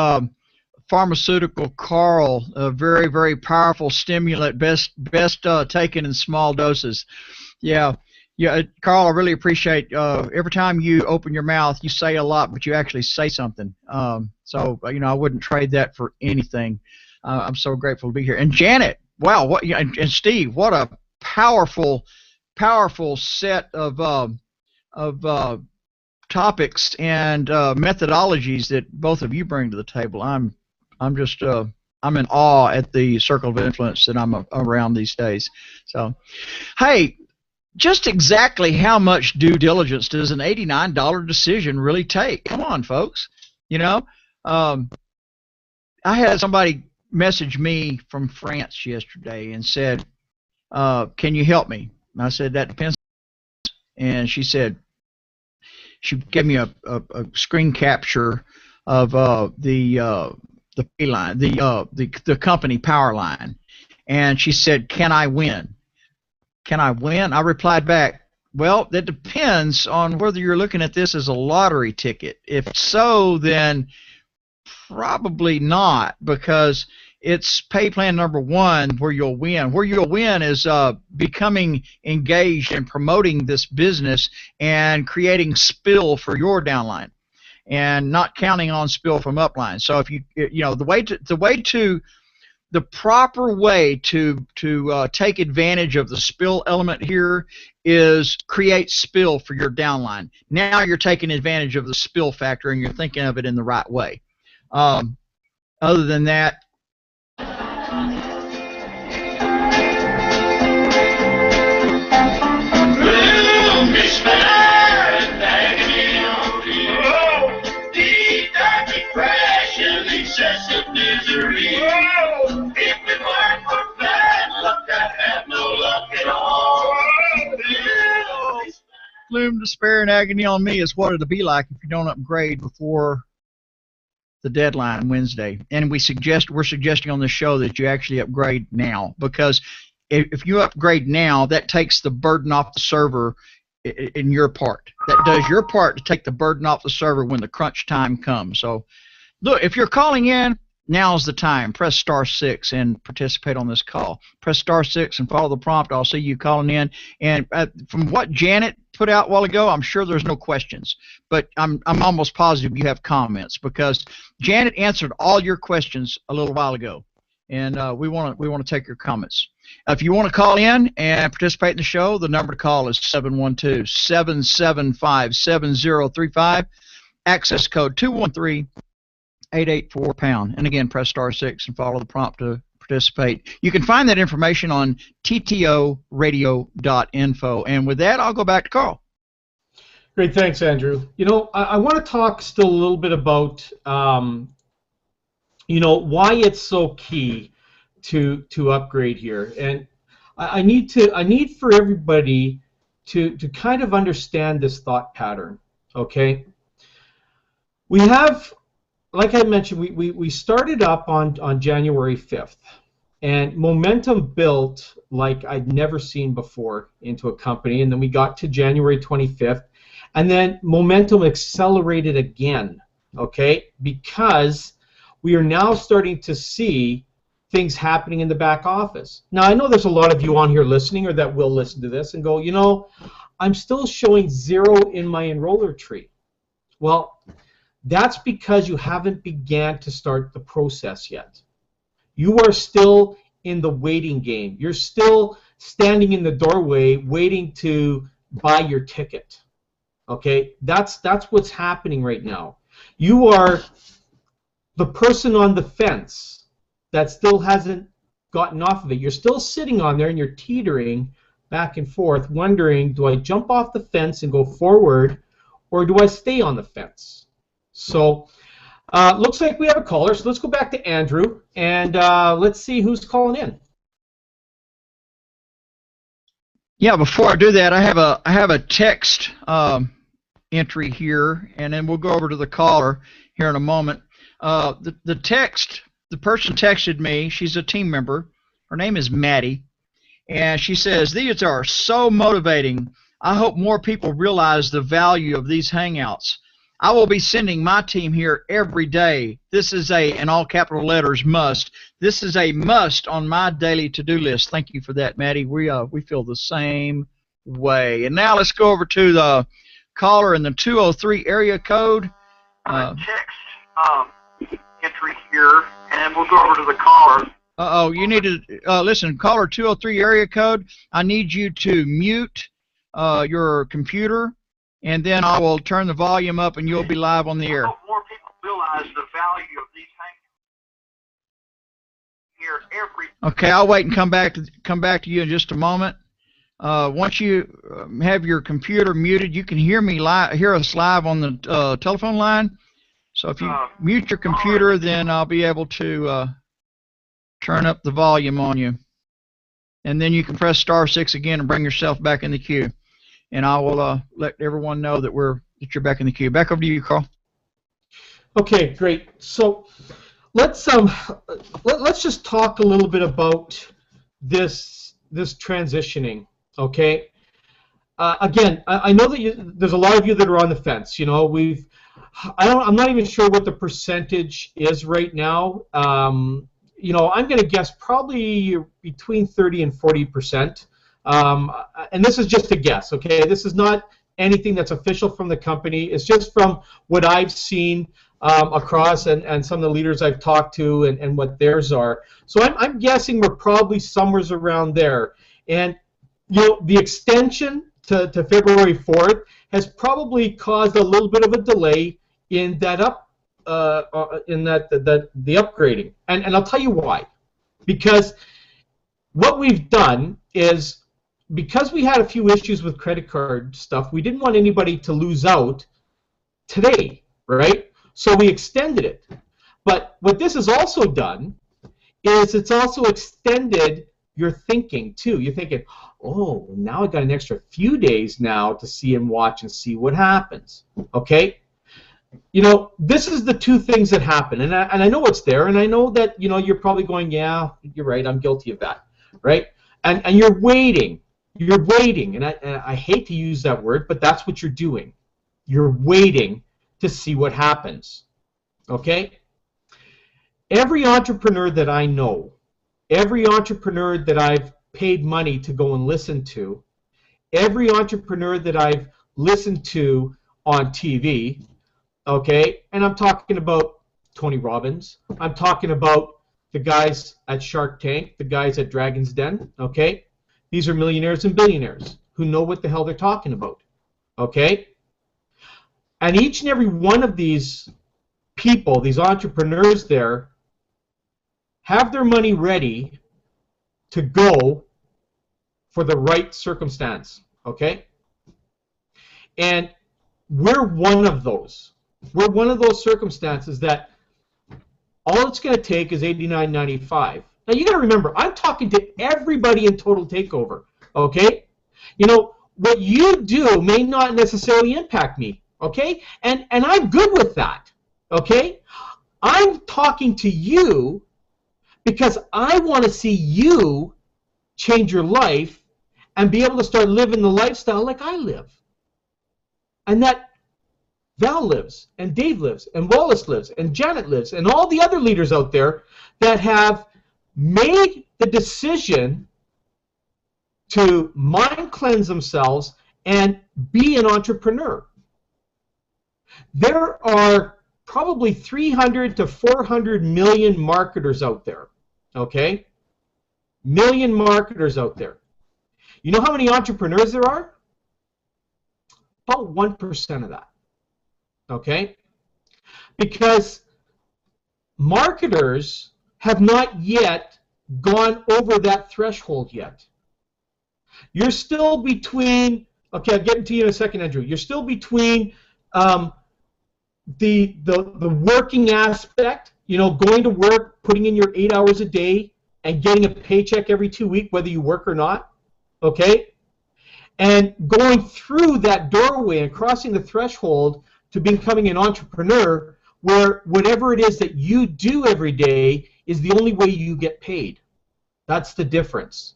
pharmaceutical Carl, a very, very powerful stimulant, best taken in small doses. Yeah. Yeah, Carl, I really appreciate every time you open your mouth, you say a lot, but you actually say something. I wouldn't trade that for anything. I'm so grateful to be here. And Janet, wow, what? Yeah, and Steve, what a powerful, powerful set of topics and methodologies that both of you bring to the table. I'm just I'm in awe at the circle of influence that I'm around these days. So, hey, just exactly how much due diligence does an $89 decision really take? Come on, folks. You know, um, I had somebody message me from France yesterday and said, "Can you help me?" And I said, "That depends." And she gave me a screen capture of the pay line, the company power line, and she said, "Can I win? Can I win?" I replied back, "Well, that depends on whether you're looking at this as a lottery ticket. If so, then probably not, because it's pay plan number one where you'll win. Where you'll win is becoming engaged and promoting this business and creating spill for your downline, and not counting on spill from upline. So if the proper way to take advantage of the spill element here is create spill for your downline. Now you're taking advantage of the spill factor and you're thinking of it in the right way. Other than that, excessive misery. If it weren't for bad luck, I'd have no luck at all. Gloom, despair, and agony on me is what it'll be like if you don't upgrade before the deadline Wednesday. And we're suggesting on this show that you actually upgrade now, because if you upgrade now, that takes the burden off the server in your part. That does your part to take the burden off the server when the crunch time comes. So, look, if you're calling in, now's the time. Press *6 and participate on this call. Press *6 and follow the prompt. I'll see you calling in. And from what Janet put out a while ago, I'm sure there's no questions, but I'm almost positive you have comments, because Janet answered all your questions a little while ago, and we want to take your comments. If you want to call in and participate in the show, the number to call is 712-775-7035. Access code 213-884-pound. And again, press *6 and follow the prompt to participate. You can find that information on ttoradio.info. And with that, I'll go back to Carl. Great, thanks, Andrew. I want to talk still a little bit about, why it's so key to upgrade here. And I need for everybody to kind of understand this thought pattern. Okay, we have, like I mentioned, we started up on January 5th, and momentum built like I'd never seen before into a company, and then we got to January 25th, and then momentum accelerated again, okay, because we are now starting to see things happening in the back office. Now, I know there's a lot of you on here listening or that will listen to this and go, I'm still showing 0 in my enroller tree. Well, that's because you haven't began to start the process yet. You are still in the waiting game. You're still standing in the doorway waiting to buy your ticket. Okay? That's what's happening right now. You are the person on the fence that still hasn't gotten off of it. You're still sitting on there and you're teetering back and forth, wondering, do I jump off the fence and go forward, or do I stay on the fence? So, looks like we have a caller, so let's go back to Andrew, and let's see who's calling in. Yeah, before I do that, I have a text entry here, and then we'll go over to the caller here in a moment. The person texted me. She's a team member. Her name is Maddie, And she says, these are so motivating. I hope more people realize the value of these hangouts. I will be sending my team here every day. This is a, in all capital letters, must. This is a must on my daily to-do list. Thank you for that, Maddie. We feel the same way. And now let's go over to the caller in the 203 area code. Text entry here, and we'll go over to the caller. You need to listen, caller 203 area code. I need you to mute your computer, and then I will turn the volume up, and you'll be live on the air. I hope more people realize the value of these hangouts here every. Okay, I'll wait and come back to you in just a moment. Once you have your computer muted, you can hear us live on the telephone line. So if you mute your computer, then I'll be able to turn up the volume on you. And then you can press *6 again and bring yourself back in the queue. And I will let everyone know that you're back in the queue. Back over to you, Carl. Okay, great. So let's just talk a little bit about this transitioning. Okay. Again, I know that there's a lot of you that are on the fence. You know, I'm not even sure what the percentage is right now. You know, I'm going to guess probably between 30 and 40%. And this is just a guess, okay? This is not anything that's official from the company. It's just from what I've seen across and some of the leaders I've talked to and what theirs are. So I'm guessing we're probably somewhere around there. And, you know, the extension to February 4th has probably caused a little bit of a delay in that the upgrading. And I'll tell you why. Because what we've done is, because we had a few issues with credit card stuff, we didn't want anybody to lose out today, right? So we extended it. But what this has also done is it's also extended your thinking too. You're thinking, oh, now I got an extra few days now to see and watch and see what happens. Okay? You know, this is the two things that happen, and I know it's there, and I know that, you know, you're probably going, yeah, you're right, I'm guilty of that, right? And you're waiting, and I hate to use that word, but that's what you're doing. You're waiting to see what happens, okay? Every entrepreneur that I know, every entrepreneur that I've paid money to go and listen to, every entrepreneur that I've listened to on TV, okay, and I'm talking about Tony Robbins, I'm talking about the guys at Shark Tank, the guys at Dragon's Den, okay? These are millionaires and billionaires who know what the hell they're talking about, okay? And each and every one of these people, these entrepreneurs there, have their money ready to go for the right circumstance, okay? And we're one of those. We're one of those circumstances that all it's going to take is $89.95. Now you got to remember, I'm talking to everybody in Total Takeover, okay? You know, what you do may not necessarily impact me, okay? And I'm good with that, okay? I'm talking to you because I want to see you change your life and be able to start living the lifestyle like I live. And that Val lives, and Dave lives, and Wallace lives, and Janet lives, and all the other leaders out there that have made the decision to mind cleanse themselves and be an entrepreneur. There are probably 300 to 400 million marketers out there, okay? Million marketers out there. You know how many entrepreneurs there are? About 1% of that. Okay? Because marketers have not yet gone over that threshold yet. You're still between, okay, I'll get into you in a second, Andrew. You're still between the working aspect, you know, going to work, putting in your 8 hours a day, and getting a paycheck every 2 weeks, whether you work or not, okay? And going through that doorway and crossing the threshold to becoming an entrepreneur, where whatever it is that you do every day is the only way you get paid. That's the difference.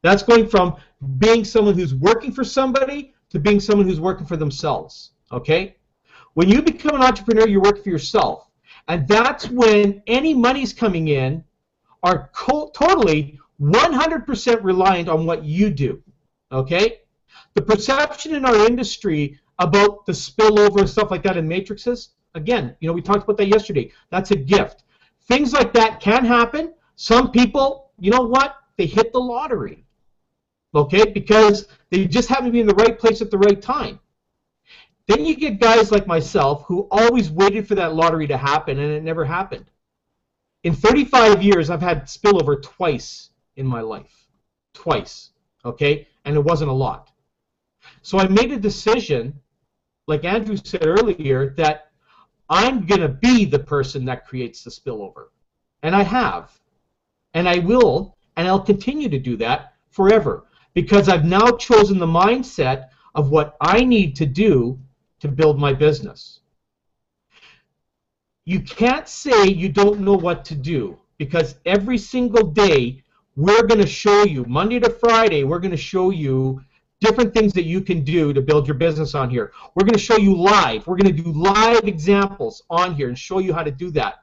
That's going from being someone who's working for somebody to being someone who's working for themselves. Okay? When you become an entrepreneur, you're working for yourself. And that's when any money's coming in are totally 100% reliant on what you do. Okay? The perception in our industry about the spillover and stuff like that in matrices, again, we talked about that yesterday. That's a gift. Things like that can happen. Some people, you know what? They hit the lottery. Okay? Because they just happen to be in the right place at the right time. Then you get guys like myself who always waited for that lottery to happen, and it never happened. In 35 years, I've had spillover twice in my life. Twice. Okay? And it wasn't a lot. So I made a decision, like Andrew said earlier, that I'm going to be the person that creates the spillover. And I have. And I will, and I'll continue to do that forever. Because I've now chosen the mindset of what I need to do to build my business. You can't say you don't know what to do, because every single day we're going to show you, Monday to Friday, we're going to show you different things that you can do to build your business on here. We're going to show you live. We're going to do live examples on here and show you how to do that.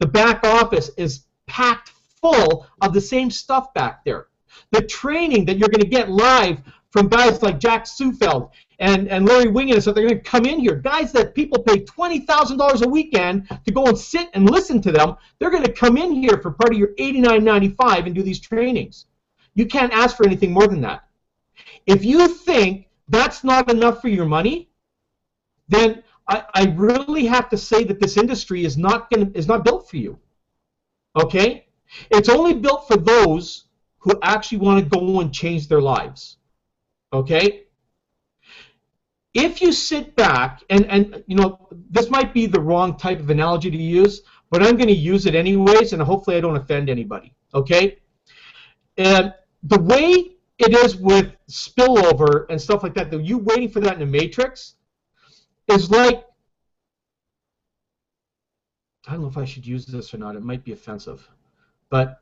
The back office is packed full of the same stuff back there. The training that you're going to get live from guys like Jack Sufeld and Larry Wingen, so they're going to come in here. Guys that people pay $20,000 a weekend to go and sit and listen to them, they're going to come in here for part of your $89.95 and do these trainings. You can't ask for anything more than that. If you think that's not enough for your money, then I really have to say that this industry is not built for you. Okay? It's only built for those who actually want to go and change their lives. Okay? If you sit back, and this might be the wrong type of analogy to use, but I'm going to use it anyways, and hopefully I don't offend anybody. Okay? And the way it is with spillover and stuff like that, you waiting for that in a matrix, is like, I don't know if I should use this or not. It might be offensive. But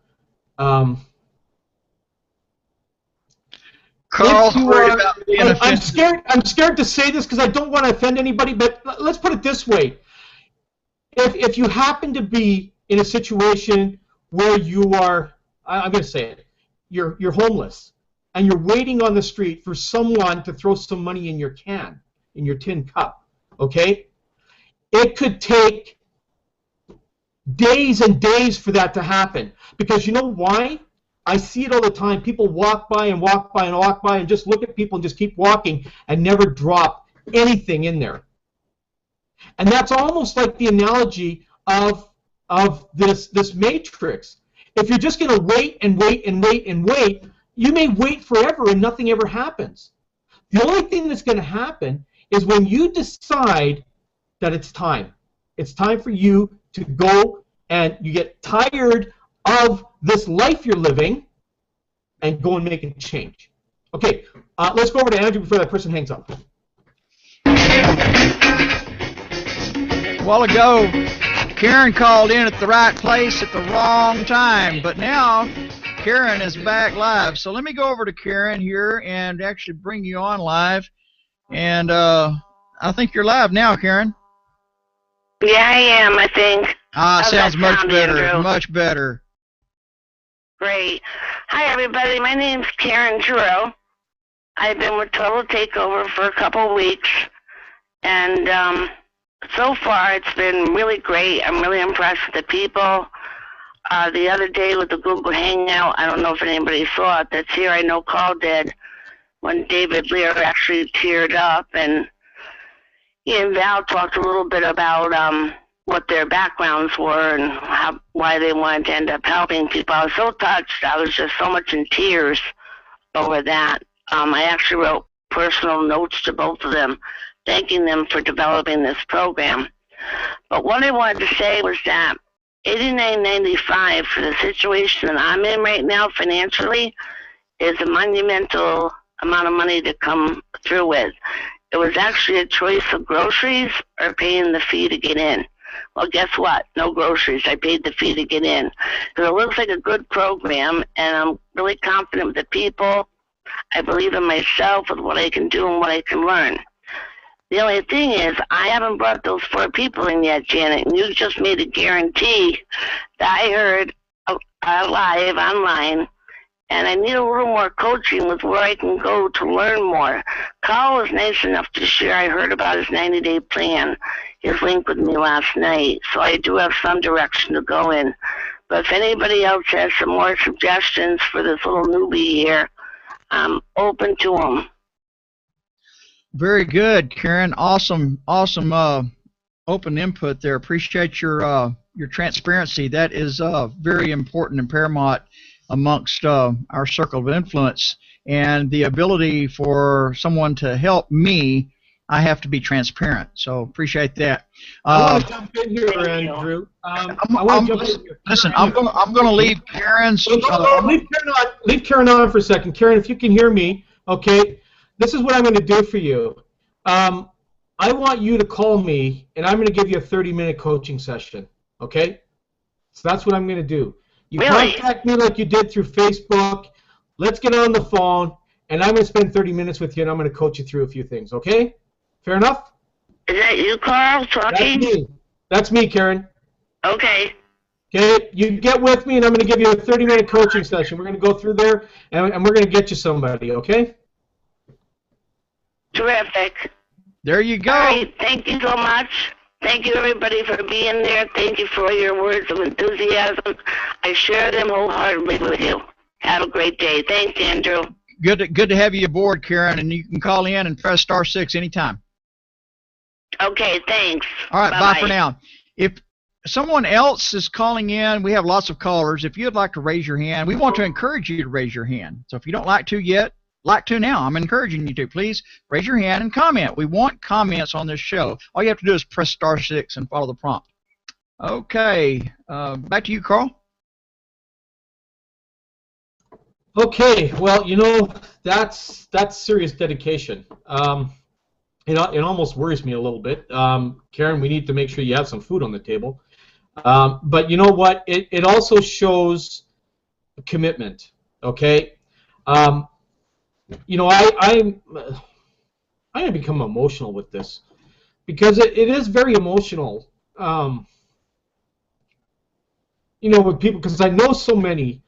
Carl's worried about being offensive. I'm scared to say this because I don't want to offend anybody, but let's put it this way. If you happen to be in a situation where you are, I'm going to say it, you're homeless, and you're waiting on the street for someone to throw some money in your can, in your tin cup, okay? It could take days and days for that to happen. Because you know why? I see it all the time. People walk by and walk by and walk by and just look at people and just keep walking and never drop anything in there. And that's almost like the analogy of this matrix. If you're just going to wait and wait and wait and wait, you may wait forever and nothing ever happens. The only thing that's going to happen is when you decide that it's time. It's time for you to go, and you get tired of this life you're living and go and make a change. Okay, let's go over to Andrew before that person hangs up. A while ago, Karen called in at the right place at the wrong time, but now Karen is back live. So let me go over to Karen here and actually bring you on live. And I think you're live now, Karen. Yeah, I am, I think. Sounds much better. Andrew? Much better. Great. Hi, everybody. My name's Karen Giroux. I've been with Total Takeover for a couple weeks, and so far it's been really great. I'm really impressed with the people. The other day with the Google Hangout, I don't know if anybody saw it that's here. I know Carl did, when David Lear actually teared up, and he and Val talked a little bit about what their backgrounds were and why they wanted to end up helping people. I was so touched. I was just so much in tears over that. I actually wrote personal notes to both of them, thanking them for developing this program. But what I wanted to say was that $89.95 for the situation that I'm in right now financially is a monumental amount of money to come through with. It was actually a choice of groceries or paying the fee to get in. Well, guess what? No groceries. I paid the fee to get in. So it looks like a good program, and I'm really confident with the people. I believe in myself with what I can do and what I can learn. The only thing is, I haven't brought those 4 people in yet, Janet, and you just made a guarantee that I heard live online, and I need a little more coaching with where I can go to learn more. Carl was nice enough to share. I heard about his 90-day plan, his link with me last night, so I do have some direction to go in. But if anybody else has some more suggestions for this little newbie here, I'm open to them. Very good, Karen. Awesome, open input there. Appreciate your transparency. That is very important and paramount amongst our circle of influence. And the ability for someone to help me, I have to be transparent. So appreciate that. I want to jump in here, Andrew. Listen, I'm gonna leave Karen's. Leave Karen on for a second. Karen, if you can hear me, okay. This is what I'm going to do for you. I want you to call me, and I'm going to give you a 30-minute coaching session, okay? So that's what I'm going to do. You contact me like you did through Facebook. Let's get on the phone, and I'm going to spend 30 minutes with you, and I'm going to coach you through a few things, okay? Fair enough? Is that you, Carl, talking? That's me, Karen. Okay. Okay, you get with me, and I'm going to give you a 30-minute coaching session. We're going to go through there, and we're going to get you somebody, okay? Terrific. There you go. All right, thank you so much. Thank you, everybody, for being there. Thank you for your words of enthusiasm. I share them wholeheartedly with you. Have a great day. Thanks, Andrew. Good to have you aboard, Karen, and you can call in and press *6 anytime. Okay, thanks. All right, bye for now. If someone else is calling in, we have lots of callers. If you'd like to raise your hand, we want to encourage you to raise your hand. So if you don't like to yet, like to now. I'm encouraging you to. Please raise your hand and comment. We want comments on this show. All you have to do is press *6 and follow the prompt. Okay, back to you, Carl. Okay, well, you know, that's serious dedication. It almost worries me a little bit. Karen, we need to make sure you have some food on the table. But you know what? It also shows commitment. Okay. You know, I'm gonna become emotional with this because it is very emotional. You know, with people, because I know so many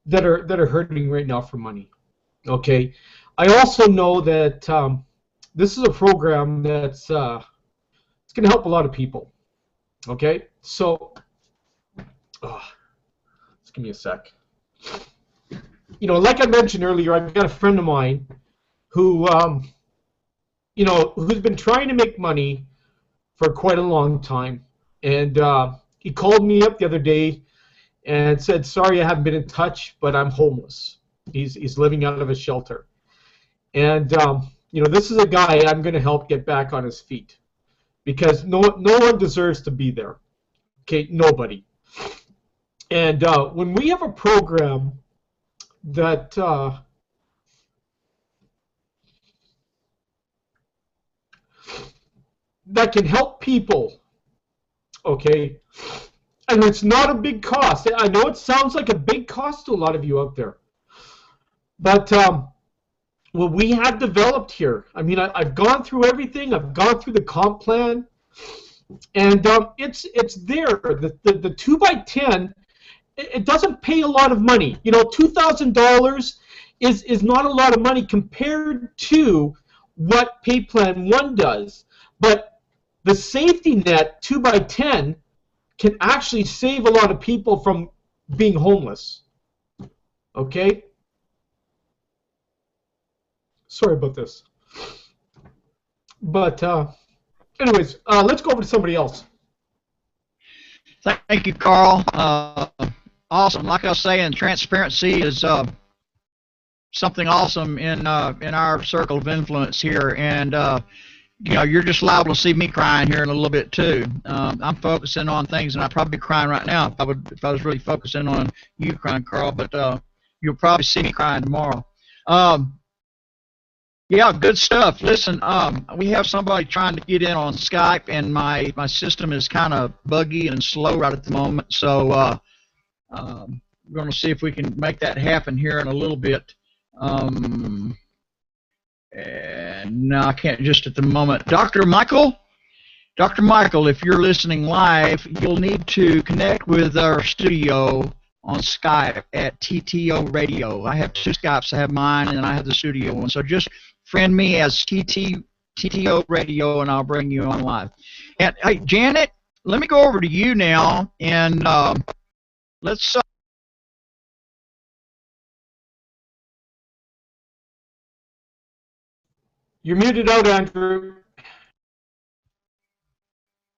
that are hurting right now for money. Okay, I also know that this is a program that's it's gonna help a lot of people. Okay, so just give me a sec. You know, like I mentioned earlier, I've got a friend of mine who, you know, who's been trying to make money for quite a long time, and he called me up the other day and said, "Sorry, I haven't been in touch, but I'm homeless." He's living out of a shelter, and you know, this is a guy I'm going to help get back on his feet because no one deserves to be there. Okay, nobody. And when we have a program that that can help people, okay, and it's not a big cost. I know it sounds like a big cost to a lot of you out there, but what we have developed here, I mean, I've gone through everything. I've gone through the comp plan, and it's there. The 2x10. It doesn't pay a lot of money. You know, $2,000 is not a lot of money compared to what Pay Plan 1 does. But the safety net 2x10 can actually save a lot of people from being homeless. Okay? Sorry about this. But anyways, let's go over to somebody else. Thank you, Carl. Awesome. Like I was saying, transparency is something awesome in our circle of influence here, and you know, you're just liable to see me crying here in a little bit too. I'm focusing on things, and I'd probably be crying right now if I was really focusing on you crying, Carl. But you'll probably see me crying tomorrow. Yeah, good stuff. Listen, we have somebody trying to get in on Skype, and my system is kind of buggy and slow right at the moment. So we're going to see if we can make that happen here in a little bit. And no, I can't just at the moment. Dr. Michael, if you're listening live, you'll need to connect with our studio on Skype at TTO Radio. I have two Skypes. I have mine and I have the studio one. So just friend me as TTO Radio and I'll bring you on live. And hey, Janet, let me go over to you now and let's. You're muted out, Andrew.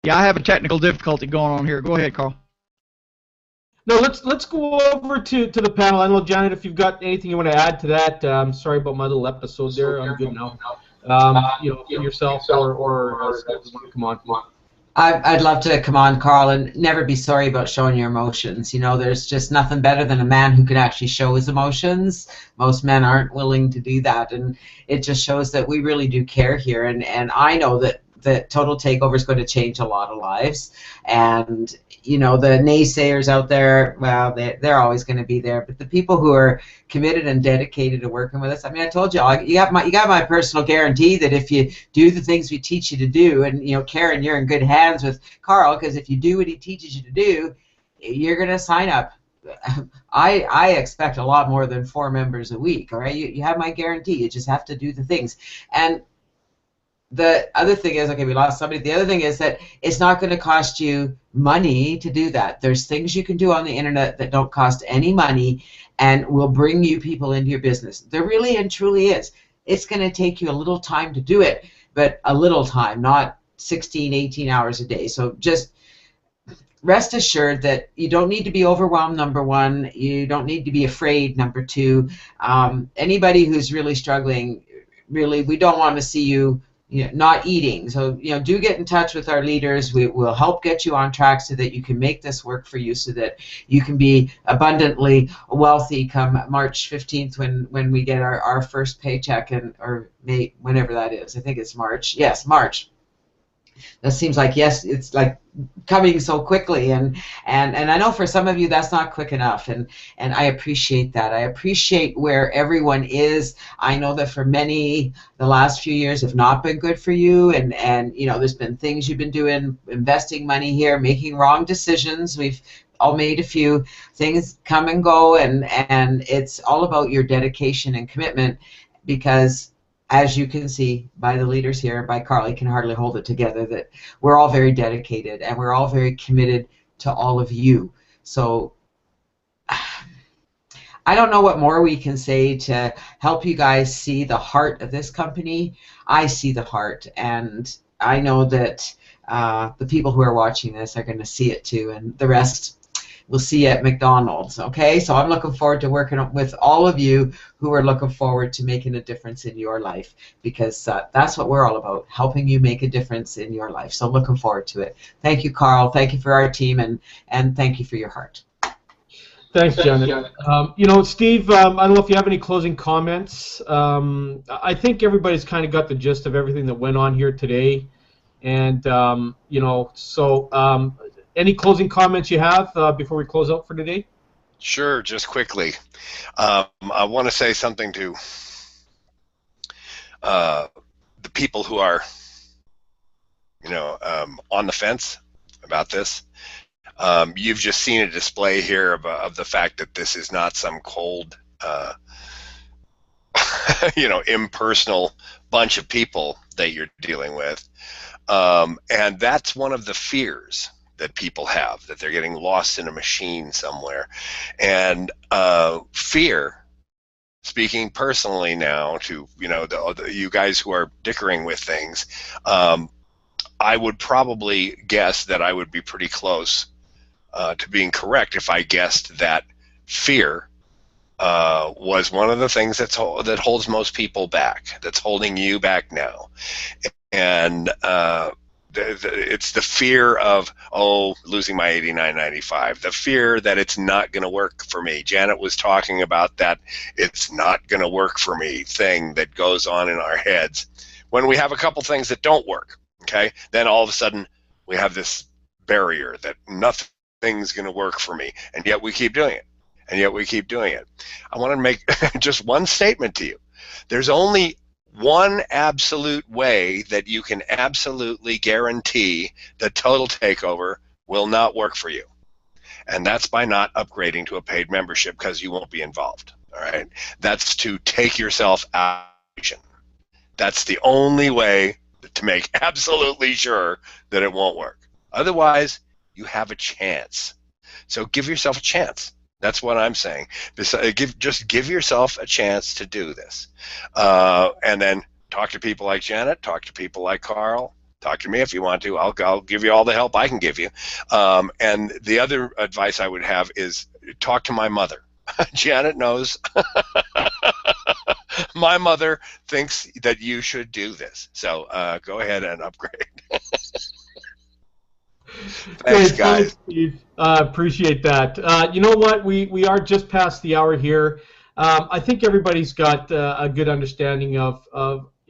Yeah, I have a technical difficulty going on here. Go ahead, Carl. No, let's go over to the panel. I know, Janet, if you've got anything you want to add to that. I'm sorry about my little episode there. I'm good now. Yourself or want to come on. I'd love to come on, Carl, and never be sorry about showing your emotions. You know, there's just nothing better than a man who can actually show his emotions. Most men aren't willing to do that, and it just shows that we really do care here. And I know that Total Takeover is going to change a lot of lives. And you know, the naysayers out there, well, they're always going to be there. But the people who are committed and dedicated to working with us, I mean, I told you, you got my personal guarantee that if you do the things we teach you to do, and you know, Karen, you're in good hands with Carl, because if you do what he teaches you to do, you're going to sign up. I expect a lot more than 4 members a week. All right, you have my guarantee. You just have to do the things. And the other thing is, okay, we lost somebody. The other thing is that it's not going to cost you money to do that. There's things you can do on the internet that don't cost any money and will bring you people into your business. There really and truly is. It's going to take you a little time to do it, but a little time, not 16, 18 hours a day. So just rest assured that you don't need to be overwhelmed, number one. You don't need to be afraid, number two. Anybody who's really struggling, really, we don't want to see you not eating. So, do get in touch with our leaders. We will help get you on track so that you can make this work for you, so that you can be abundantly wealthy come March 15th when we get our first paycheck, or May, whenever that is. I think it's March. Yes, March. That seems like, yes, it's like coming so quickly, and I know for some of you that's not quick enough, and I appreciate that. I appreciate where everyone is. I know that for many, the last few years have not been good for you, and there's been things you've been doing, investing money here, making wrong decisions. We've all made a few things come and go, and it's all about your dedication and commitment, because as you can see by the leaders here, by Carly can hardly hold it together, that we're all very dedicated and we're all very committed to all of you. So I don't know what more we can say to help you guys see the heart of this company. I see the heart, and I know that the people who are watching this are going to see it too, and the rest we'll see you at McDonald's, okay? So I'm looking forward to working with all of you who are looking forward to making a difference in your life, because that's what we're all about, helping you make a difference in your life. So looking forward to it. Thank you, Carl. Thank you for our team, and thank you for your heart. Thanks, Janet. Steve, I don't know if you have any closing comments. I think everybody's kind of got the gist of everything that went on here today. And, any closing comments you have before we close out for today? Sure, just quickly. I want to say something to the people who are, on the fence about this. You've just seen a display here of the fact that this is not some cold, impersonal bunch of people that you're dealing with. And that's one of the fears that people have, that they're getting lost in a machine somewhere. And fear, speaking personally now to you guys who are dickering with things, I would probably guess that I would be pretty close to being correct if I guessed that fear was one of the things that holds most people back, that's holding you back now. And it's the fear of, oh, losing my 89.95, the fear that it's not going to work for me. Janet was talking about that it's not going to work for me thing that goes on in our heads. When we have a couple things that don't work, okay, then all of a sudden we have this barrier that nothing's going to work for me, and yet we keep doing it, and yet we keep doing it. I want to make just one statement to you. There's only one absolute way that you can absolutely guarantee the total takeover will not work for you, and that's by not upgrading to a paid membership, because you won't be involved. All right, that's to take yourself out of action. That's the only way to make absolutely sure that it won't work. Otherwise, you have a chance. So give yourself a chance. That's what I'm saying. Just give yourself a chance to do this. And then talk to people like Janet, talk to people like Carl, talk to me if you want to. I'll give you all the help I can give you. And the other advice I would have is talk to my mother. Janet knows. My mother thinks that you should do this. So go ahead and upgrade. Thanks, guys. Steve. Appreciate that. You know what? We are just past the hour here. I think everybody's got a good understanding of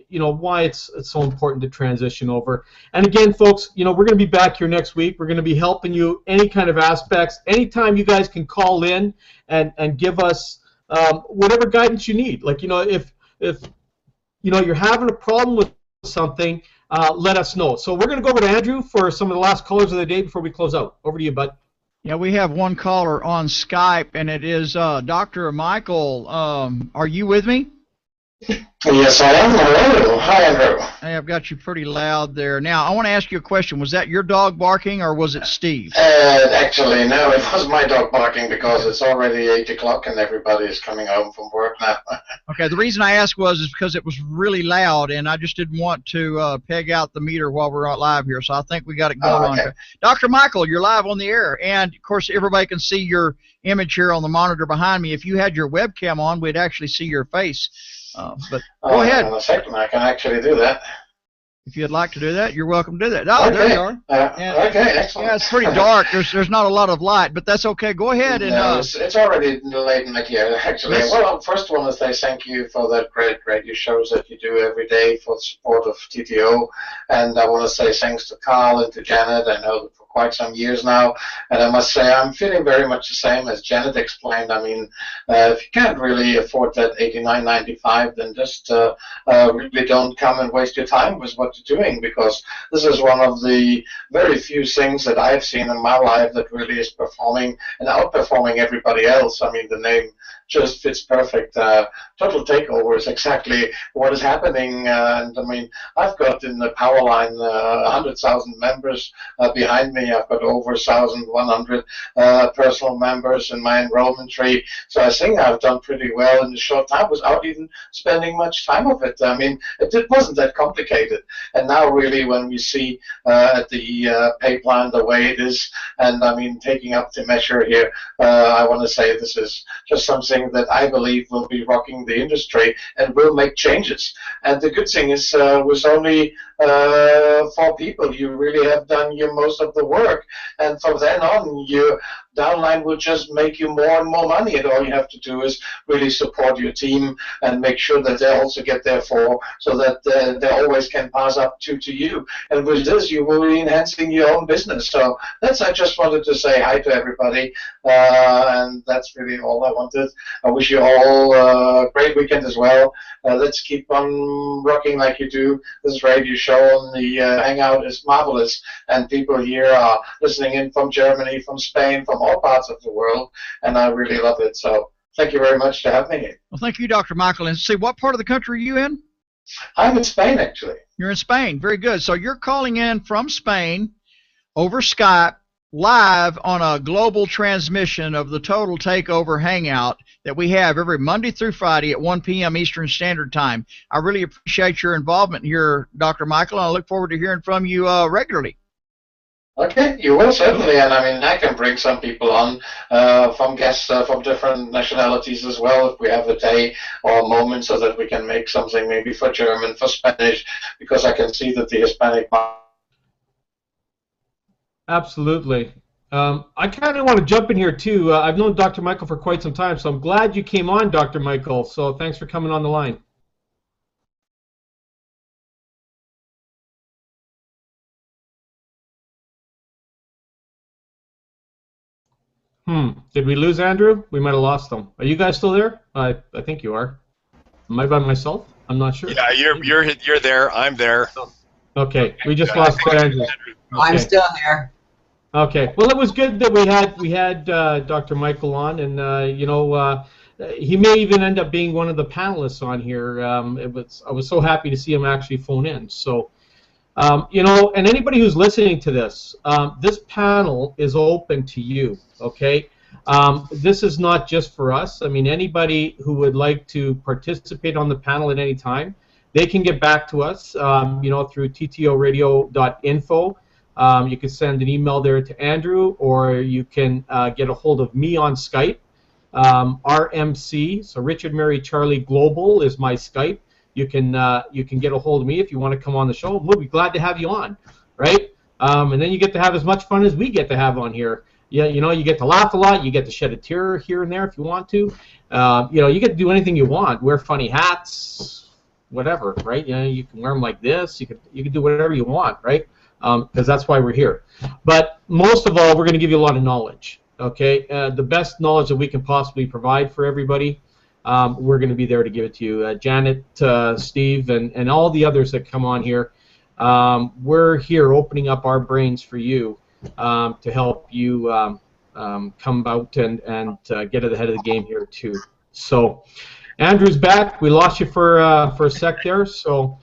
why it's so important to transition over. And again, folks, we're going to be back here next week. We're going to be helping you any kind of aspects. Anytime you guys can call in and give us whatever guidance you need. Like, if you're having a problem with something, let us know. So we're going to go over to Andrew for some of the last callers of the day before we close out. Over to you, bud. Yeah, we have one caller on Skype, and it is Dr. Michael. Are you with me? Yes, I am. Hello. Hi, Andrew. Hey, I've got you pretty loud there. Now, I want to ask you a question. Was that your dog barking, or was it Steve? Actually, no, it was my dog barking, because it's already 8 o'clock and everybody is coming home from work now. Okay, the reason I asked is because it was really loud, and I just didn't want to peg out the meter while we're not live here, so I think we got it going on. Dr. Michael, you're live on the air, and, of course, everybody can see your image here on the monitor behind me. If you had your webcam on, we'd actually see your face. But go ahead. In a second, I can actually do that. If you'd like to do that, you're welcome to do that. Oh, okay. There you are. Okay, excellent. Yeah, it's pretty dark. There's not a lot of light, but that's okay. Go ahead and. No, it's already late in the year, actually. Yes. Well, first I want to say thank you for that great radio shows that you do every day for the support of TTO, and I want to say thanks to Carl and to Janet. I know that for quite some years now, and I must say I'm feeling very much the same as Janet explained. I mean, if you can't really afford that $89.95, then just really don't come and waste your time with what you're doing, because this is one of the very few things that I've seen in my life that really is performing and outperforming everybody else. I mean, the name just fits perfect. Total Takeover is exactly what is happening, and I mean, I've got in the power line 100,000 members behind me. I've got over 1,100 personal members in my enrollment tree, so I think I've done pretty well in a short time without even spending much time of it. I mean, it wasn't that complicated, and now really when we see the pay plan the way it is, and I mean, taking up the measure here, I want to say this is just something that I believe will be rocking the industry and will make changes. And the good thing is, with only 4 people, you really have done most of the work, and from then on, your downline will just make you more and more money, and all you have to do is really support your team and make sure that they also get their so that they always can pass up to you. And with this, you will be enhancing your own business. So I just wanted to say hi to everybody, and that's really all I wanted. I wish you all a great weekend as well. Let's keep on rocking like you do. This radio show on the Hangout is marvelous, and people here are listening in from Germany, from Spain, from all parts of the world, and I really love it. So thank you very much for having me. Well, thank you, Dr. Michael. And see, what part of the country are you in? I'm in Spain, actually. You're in Spain. Very good. So you're calling in from Spain over Skype, live on a global transmission of the Total Takeover Hangout that we have every Monday through Friday at 1 p.m. Eastern Standard Time. I really appreciate your involvement here, Dr. Michael, and I look forward to hearing from you regularly. Okay, you will certainly, and I mean, I can bring some people on from guests from different nationalities as well if we have a day or a moment, so that we can make something maybe for German, for Spanish, because I can see that the Hispanic market Absolutely. I kind of want to jump in here too. I've known Dr. Michael for quite some time, so I'm glad you came on, Dr. Michael. So thanks for coming on the line. Did we lose Andrew? We might have lost him. Are you guys still there? I think you are. Am I by myself? I'm not sure. Yeah, you're there. I'm there. Okay, we just lost Andrew. Okay. I'm still here. Okay. Well, it was good that we had Dr. Michael on, and you know, he may even end up being one of the panelists on here. I was so happy to see him actually phone in. So, you know, and anybody who's listening to this, this panel is open to you. Okay. This is not just for us. I mean, anybody who would like to participate on the panel at any time, they can get back to us, you know, through ttoradio.info. You can send an email there to Andrew, or you can get a hold of me on Skype. RMC, so Richard Mary Charlie Global is my Skype. You can get a hold of me if you want to come on the show. We'll be glad to have you on, right? And then you get to have as much fun as we get to have on here. Yeah, you know, you get to laugh a lot. You get to shed a tear here and there if you want to. You know, you get to do anything you want. Wear funny hats, whatever, right? You know, you can wear them like this. You can do whatever you want, right? Because that's why we're here. But most of all, we're going to give you a lot of knowledge. Okay, the best knowledge that we can possibly provide for everybody. We're going to be there to give it to you. Janet, Steve, and all the others that come on here. We're here opening up our brains for you to help you come out and get ahead of the game here too. So, Andrew's back. We lost you for a sec there. So,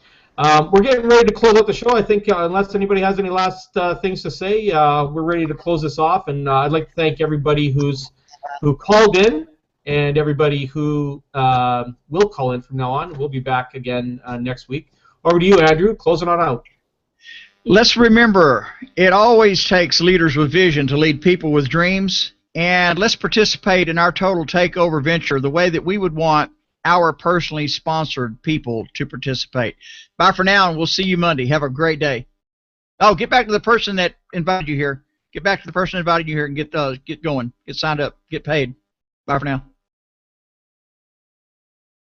we're getting ready to close out the show. I think unless anybody has any last things to say, we're ready to close this off. And I'd like to thank everybody who called in and everybody who will call in from now on. We'll be back again next week. Over to you, Andrew. Closing on out. Let's remember, it always takes leaders with vision to lead people with dreams, and let's participate in our total takeover venture the way that we would want our personally sponsored people to participate. Bye for now, and we'll see you Monday. Have a great day. Oh, get back to the person that invited you here. Get back to the person that invited you here and get going. Get signed up. Get paid. Bye for now.